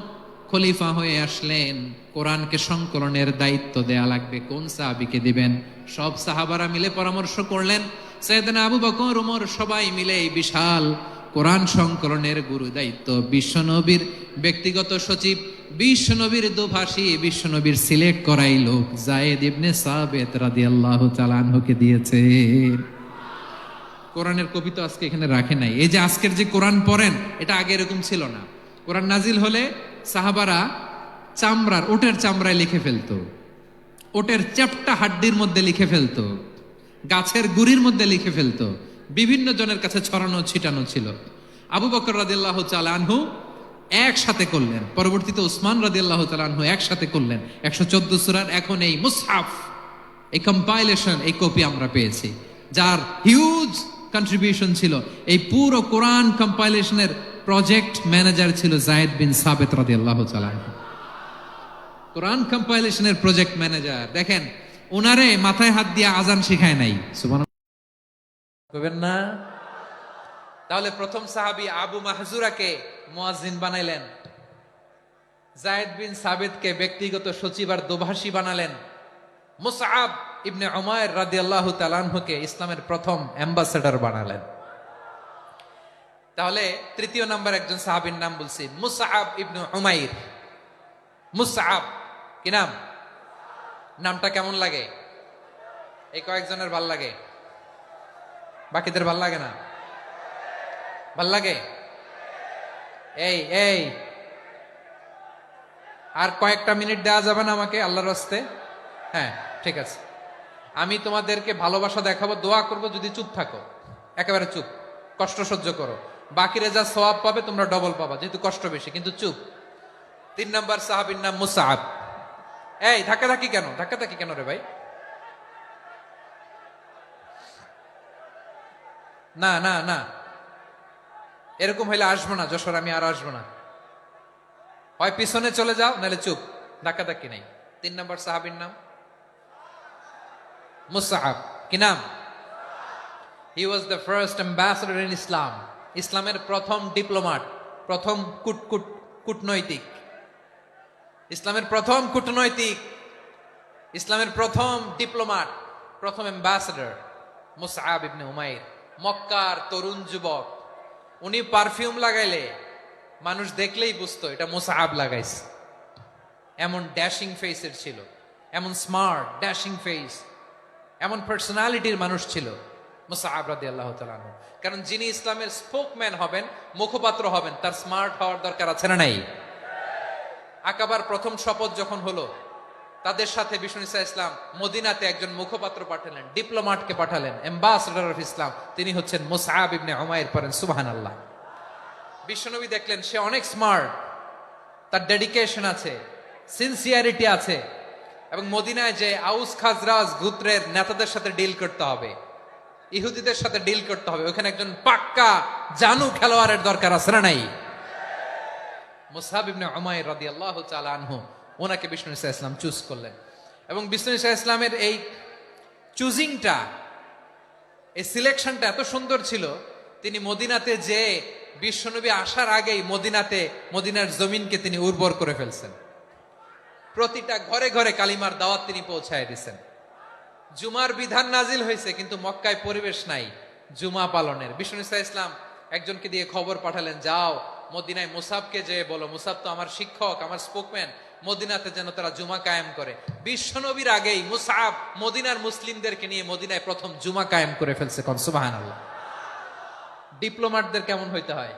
খলিফা হয়ে আসলেন, কোরআনকে সংকলনের দায়িত্ব দেয়া লাগবে, কোন সাহাবীকে দিবেন? সব সাহাবারা মিলে পরামর্শ করলেন। সাইয়েদনা আবু বকর, ওমর সবাই মিলে এই বিশাল কোরআন সংকলনের গুরু দায়িত্ব বিশ্বনবীর ব্যক্তিগত সচিব, বিশ্বনবীর দোভাষী, বিশ্বনবীর সিলেক্ট করাই লোক যায়েদ ইবনে সাবেত রাদিয়াল্লাহু তাআলা আনহুকে দিয়েছে। কোরআনের কপি তো আজকে এখানে রাখে নাই। এই যে আজকের যে কোরআন পড়েন, এটা আগে এরকম ছিল না। কোরআন নাজিল হলে সাহাবারা চামড়ার, ওটের চামড়ায় লিখে ফেলতো, ওটের চ্যাপ্টা হাড্ডির মধ্যে লিখে ফেলতো, গাছের গুড়ির মধ্যে লিখে ফেলতো, বিভিন্ন জনের কাছে ছড়ানো ছিটানো ছিল। আবু বকর রাদিয়াল্লাহু তাআলা আনহু একসাথে করলেন, পরবর্তীতে উসমান রাদিয়াল্লাহু তাআলা আনহু একসাথে করলেন। 114 সূরার এখন এই মুসহাফ, এই কম্পাইলেশন, এই কপি আমরা পেয়েছি, যার হিউজ কন্ট্রিবিউশন ছিল। এই পুরো কোরআন কম্পাইলেশনের প্রজেক্ট ম্যানেজার ছিল যায়েদ বিন সাবেত রাদিয়াল্লাহু তাআলা। কোরআন কম্পাইলেশনের প্রজেক্ট ম্যানেজার, দেখেন ওনারে মাথায় হাত দিয়ে আজান শিখায় নাই। সুবহানাল্লাহ না? তাহলে প্রথম সাহাবী আবু মাহজুরাকে মুয়াজ্জিন বানাইলেন, যায়েদ বিন সাবেতকে ব্যক্তিগত সচিব আর দোভাষী বানালেন, মুসআব ইবনে উমাইর রাদিয়াল্লাহু তাআলা আনহুকে ইসলামের প্রথম অ্যাম্বাসেডর বানালেন। তাহলে তৃতীয় নাম্বার একজন সাহাবীর নাম বলছি, মুসআব ইবনে উমাইর। মুসআব কি নাম? নামটা কেমন লাগে? এই কয়েকজনের ভাল লাগে, বাকিদের ভাল লাগে না? ভাল লাগে? এই এই আর কয়েকটা মিনিট দেওয়া যাবে না আমাকে আল্লাহর রাস্তে? হ্যাঁ ঠিক আছে, আমি তোমাদেরকে ভালোবাসা দেখাবো, দোয়া করব, যদি চুপ থাকো, একেবারে চুপ, কষ্ট সহ্য করো, বাকিরা যা সওয়াব পাবে তোমরা ডবল পাবা, যেহেতু কষ্ট বেশি, কিন্তু চুপ। 3 নাম্বার সাহাবীর নাম মুসআব। এই ধাক্কাধাক্কি কেন? ধাক্কাধাক্কি কেন রে ভাই? না না না, এরকম হইলে আসবো না যশোর, আমি আর আসবো না। হয় পিছনে চলে যাও, নাহলে চুপ, ধাক্কাধাক্কি নাই। 3 নাম্বার সাহাবীর নাম মুসআব। কি নাম? He was the first ambassador in Islam. ইসলামের প্রথম ডিপ্লোমাট, প্রথম কূটনৈতিক, ইসলামের প্রথম কূটনৈতিক, ইসলামের প্রথম ডিপ্লোমাট, প্রথম অ্যাম্বাসেডর মুসআব ইবনে উমাইর। মক্কার তরুণ যুবক, উনি পারফিউম লাগাইলে মানুষ দেখলেই বুঝতো এটা মুসআব লাগাইছে। এমন ড্যাশিং ফেসের ছিল, এমন স্মার্ট ড্যাশিং ফেস, এমন পার্সোনালিটির মানুষ ছিল মুসআব রাদিয়াল্লাহু তাআলা আনহু। কারণ যিনি ইসলামের স্পোকম্যান হবেন, মুখপাত্র হবেন, তার স্মার্ট হওয়ার দরকার আছে না নাই? আকাবার প্রথম শপথ যখন হলো, তাদের সাথে বিষ্ণু ইসা ইসলাম মদিনাতে একজন মুখপাত্র পাঠালেন, ডিপ্লোমাটকে পাঠালেন, অ্যাম্বাসেডর অফ ইসলাম, তিনি হচ্ছেন মুসআব ইবনে উমাইর। পড়েন সুবহানাল্লাহ। বিশ্বনবী দেখলেন সে অনেক স্মার্ট, তার ডেডিকেশন আছে, সিনসিয়ারিটি আছে, এবং মদিনায় যে আউস খাজরাজ গোত্রের নেতাদের সাথে ডিল করতে হবে, ইহুদিদের সাথে ডিল করতে হবে, ওখানে একজন পাক্কা জানু খেলোয়াড়ের দরকার আছে না নাই? মুসআব ইবনে উমাইর রাদিয়াল্লাহু তাআলা আনহু, ওনাকে বিষ্ণু ইসা ইসলাম চুজ করলেন। এবং বিষ্ণু ইসা ইসলামের এই চুজিংটা, এই সিলেকশনটা এত সুন্দর ছিল, তিনি মদিনাতে যে বিশ্বনবী আসার আগেই মদিনার জমিনকে তিনি উর্বর করে ফেলছেন। প্রতিটা ঘরে ঘরে কালিমার দাওয়াত তিনি পৌঁছায় দিয়েছেন। জুমার বিধান নাজিল হয়েছে, কিন্তু মক্কায় পরিবেশ নাই জুমা পালনের। বিষ্ণু ইসা ইসলাম একজনকে দিয়ে খবর পাঠালেন, যাও মদিনায় মুসাবকে যে বলো, মুসাব তো আমার শিক্ষক, আমার স্পোকম্যান, মদিনাতে যেন তারা জুমা কায়েম করে। বিশ্বনবীর আগেই মুসআব মদিনার মুসলিমদেরকে নিয়ে মদিনায় প্রথম জুমা কায়েম করে ফেলছে। কোন সুবহানাল্লাহ। ডিপ্লোমাটদের কেমন হইতে হয়?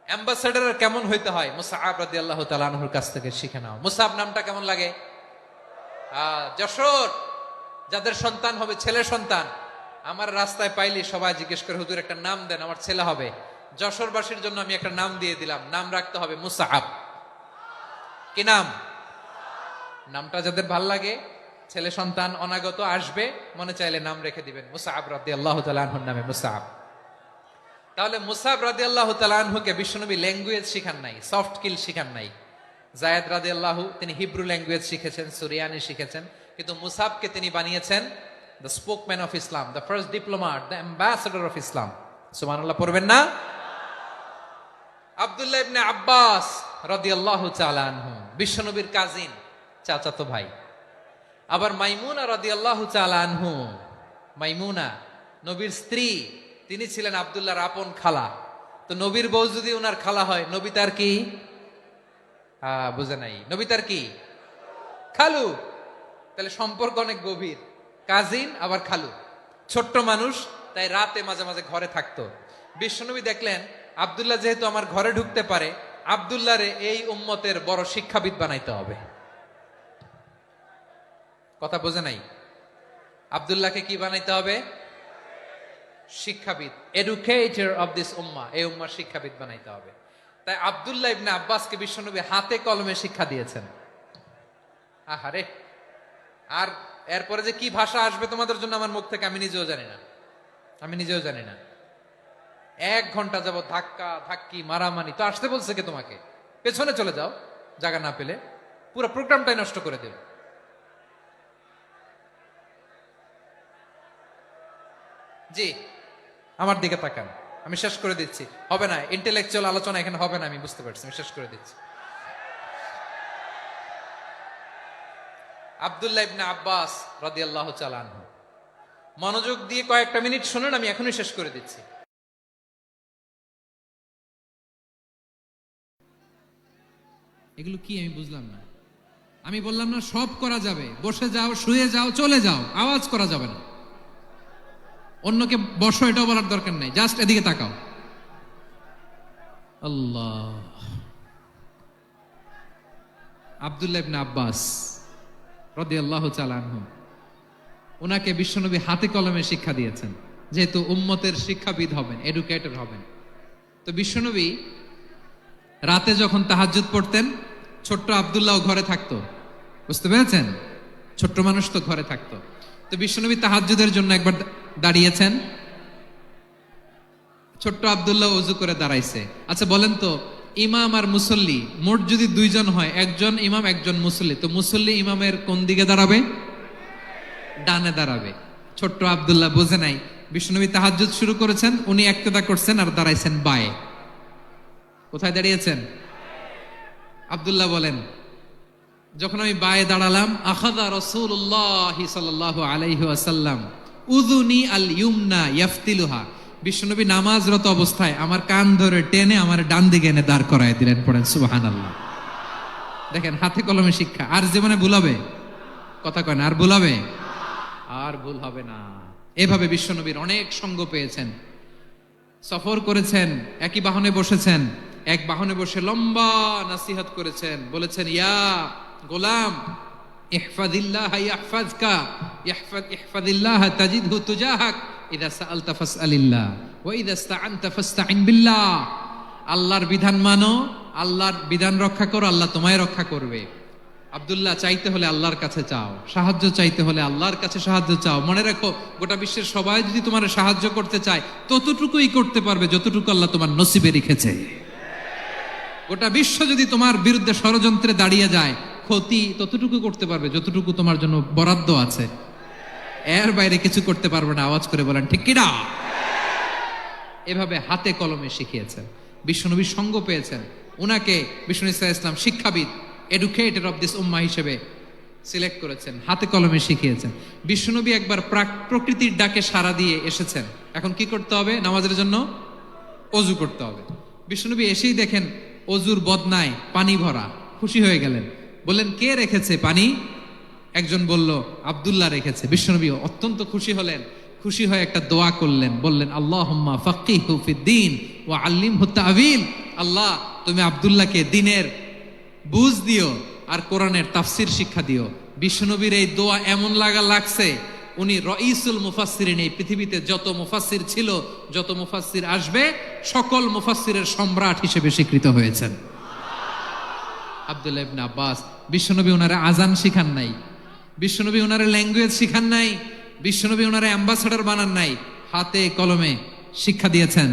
অ্যাম্বাসেডার কেমন হইতে হয় মুসআব রাদিয়াল্লাহু তাআলা আনহুর কাছ থেকে শিখে নাও। মুসআব নামটা কেমন লাগে? যশোর যাদের সন্তান হবে, ছেলে সন্তান, আমার রাস্তায় পাইলি সবাই জিজ্ঞেস করে হুজুর একটা নাম দেন, আমার ছেলে হবে। যশোরবাসীর জন্য আমি একটা নাম দিয়ে দিলাম, নাম রাখতে হবে মুসআব। কি নাম? নামটা যাদের ভাল লাগে, ছেলে সন্তান অনাগত আসবে, মনে চাইলে নাম রেখে দিবেন মুসআব রাদিয়াল্লাহু তাআলা আনহুর নামে মুসআব। তাহলে মুসআব রাদিয়াল্লাহু তাআলা আনহুকে বিশ্বনবী ল্যাঙ্গুয়েজ শিখান নাই, সফট স্কিল শিখান নাই। যায়েদ রাদিয়াল্লাহু তিনি হিব্রু ল্যাঙ্গুয়েজ শিখেছেন, সুরিয়ানি শিখেছেন, কিন্তু মুসআবকে তিনি বানিয়েছেন the spokesman of Islam, the first diplomat, the ambassador of Islam. সুবহানাল্লাহ পড়বেন না? আব্দুল্লাহ ইবনে আব্বাস রাদিয়াল্লাহু তাআলা আনহু বিশ্বনবীর কাজিন, চাচাতো ভাই। আবার মাইমুনা রাদিয়াল্লাহু তাআলা আনহু, মাইমুনা নবীর স্ত্রী, তিনি ছিলেন আব্দুল্লাহর আপন খালা। তো নবীর বউ যদি ওনার খালা হয়, নবী তার কি? বুঝে নাই, নবী তার কি? খালু। তাহলে সম্পর্ক অনেক গভীর, কাজিন আবার খালু। ছোট্ট মানুষ, তাই রাতে মাঝে মাঝে ঘরে থাকতো। বিশ্বনবী দেখলেন আব্দুল্লাহ যেহেতু আমার ঘরে ঢুকতে পারে, আব্দুল্লাহরে এই উম্মতের বড় শিক্ষাবিদ বানাইতে হবে। কথা বোঝে নাই? আব্দুল্লাহকে কি বানাইতে হবে? শিক্ষাবিদ, এডুকেটর অফ দিস উম্মাহ, এই উম্মার শিক্ষাবিদ বানাইতে হবে। তাই আব্দুল্লাহ ইবনে আব্বাসকে বিশ্বনবী হাতে কলমে শিক্ষা দিয়েছেন। আহারে, আর এরপরে যে কি ভাষা আসবে তোমাদের জন্য আমার মুখ থেকে আমি নিজেও জানি না, আমি নিজেও জানি না। 1 ঘন্টা যাবত ধাক্কা ধাক্কি মারামারি। তো আসতে বলছে কে তোমাকে? পেছনে চলে যাও, জায়গা না পেলে। পুরো প্রোগ্রামটাই নষ্ট করে দেব। জি, আমার দিকে তাকান, আমি শেষ করে দিচ্ছি। হবে না, ইন্টেলেকচুয়াল আলোচনা এখানে হবে না, আমি বুঝতে পারছি, আমি শেষ করে দিচ্ছি। আব্দুল্লাহ ইবনে আব্বাস রাদিয়াল্লাহু তাআলা আনহু, মনোযোগ দিয়ে কয়েকটা মিনিট শুনুন, আমি এখনই শেষ করে দিচ্ছি। এগুলো কি আমি বুঝলাম না। আমি বললাম না সব করা যাবে, বসে যাও, শুয়ে যাও, চলে যাও, আওয়াজ করা যাবে না। অন্যকে বসো এটাও বলার দরকার নাই, জাস্ট এদিকে তাকাও। আল্লাহ। আব্দুল্লাহ ইবনে আব্বাস রাদিয়াল্লাহু তাআলা আনহু, ওনাকে বিশ্বনবী হাতে কলমে শিক্ষা দিয়েছেন, যেহেতু উম্মতের শিক্ষাবিদ হবেন, এডুকেটর হবেন। তো বিশ্বনবী রাতে যখন তাহাজ্জুদ পড়তেন, ছোট্ট আব্দুল্লাহ ঘরে থাকতো। বুঝতে পেরেছেন? ছোট্ট মানুষ তো ঘরে থাকতো। তো বিশ্বনবী তাহাজ্জুদের জন্য একবার দাঁড়িয়েছেন, ছোট্ট আব্দুল্লাহ ওযু করে দাঁড়াইছে। আচ্ছা বলেন তো, ইমাম আর মুসল্লি মোট যদি 2 জন হয়, একজন ইমাম একজন মুসল্লি, তো মুসল্লি ইমামের কোন দিকে দাঁড়াবে? ডানে দাঁড়াবে। ছোট্ট আব্দুল্লাহ বুঝে নাই, বিশ্বনবী তাহাজ্জুদ শুরু করেছেন, উনি ইক্তেদা করছেন আর দাঁড়াইছেন বায়ে। কোথায় দাঁড়িয়েছেন? আব্দুল্লাহ বলেন, যখন আমি বায়ে দাঁড়ালাম, আখাযা রাসূলুল্লাহ সাল্লাল্লাহু আলাইহি ওয়াসাল্লাম উযুনি আল ইউমনা ইয়াফতিলুহা, বিশ্বনবী নামাজরত অবস্থায় আমার কান ধরে টেনে আমার ডান দিকে এনে দাঁড় করায় দিলেন। পড়েন সুবহানাল্লাহ। দেখেন, হাতে কলমে শিক্ষা। আর জীবনে ভুল হবে? কথা কয় না, আর ভুল হবে? আর ভুল হবে না। এভাবে বিশ্বনবীর অনেক সঙ্গ পেয়েছেন, সফর করেছেন, একই বাহনে বসেছেন, এক বাহনে বসে লম্বা নাসিহত করেছেন, বলেছেন, ইয়া গোলাম ইহফাজিল্লাহ ইয়াহফাজকা, ইহফাজিল্লাহ তাজিদহু তুজাহাক, ইযা সাআলতা ফাসআলিল্লাহ ওয়া ইযা ইসতাআনতা ফাসতাইন বিল্লাহ। আল্লাহর বিধান মানো, আল্লাহর বিধান রক্ষা করো, আল্লাহ তোমায় রক্ষা করবে। আব্দুল্লাহ, চাইতে হলে আল্লাহর কাছে চাও, সাহায্য চাইতে হলে আল্লাহর কাছে সাহায্য চাও। মনে রাখো, গোটা বিশ্বের সবাই যদি তোমার সাহায্য করতে চায়, ততটুকুই করতে পারবে যতটুকু আল্লাহ তোমার নসিবে রেখেছে। গোটা বিশ্ব যদি তোমার বিরুদ্ধে ষড়যন্ত্রে দাঁড়িয়ে যায়, ক্ষতি ততটুকু করতে পারবে যতটুকু তোমার জন্য বরাদ্দ আছে, এর বাইরে কিছু করতে পারবে না। আওয়াজ করে বলেন ঠিক কিনা? এভাবে হাতে কলমে শিখিয়েছেন, বিশ্বনবীর সঙ্গ পেয়েছেন। উনাকে বিষ্ণু ইসলাম শিক্ষাবিদ, এডুকেটর অফ দিস উম্মাহ হিসেবে সিলেক্ট করেছেন, হাতে কলমে শিখিয়েছেন। বিশ্বনবী একবার প্রকৃতির ডাকে সাড়া দিয়ে এসেছেন। এখন কি করতে হবে? নামাজের জন্য অজু করতে হবে। বিশ্বনবী এসেই দেখেন অজুর বদনায় পানি ভরা, খুশি হয়ে গেলেন, বললেন, কে রেখেছে পানি? একজন বলল, আব্দুল্লাহ রেখেছে। বিশ্বনবী অত্যন্ত খুশি হলেন, খুশি হয়ে একটা দোয়া করলেন, বললেন, আল্লাহুম্মা ফাক্কিহু ফিদ্দীন ওয়া আল্লিমহু তা'ওয়ীল, আল্লাহ তুমি আব্দুল্লাহকে দিনের বুঝ দিও আর কোরআনের তাফসির শিক্ষা দিও। বিশ্বনবীর এই দোয়া এমন লাগছে, উনি রঈসুল মুফাসসিরিন, এই পৃথিবীতে যত মুফাসসির ছিল, যত মুফাসসির আসবে, সকল মুফাসসিরের সম্রাট হিসেবে স্বীকৃত হয়েছেন আব্দুল্লাহ ইবনে আব্বাস। বিশ্বনবী ওনারে আজান শিখান নাই, বিশ্বনবী ওনারে ল্যাঙ্গুয়েজ শিখান নাই, বিশ্বনবী ওনারে অ্যাম্বাসাডর বানান নাই, হাতে কলমে শিক্ষা দিয়েছেন।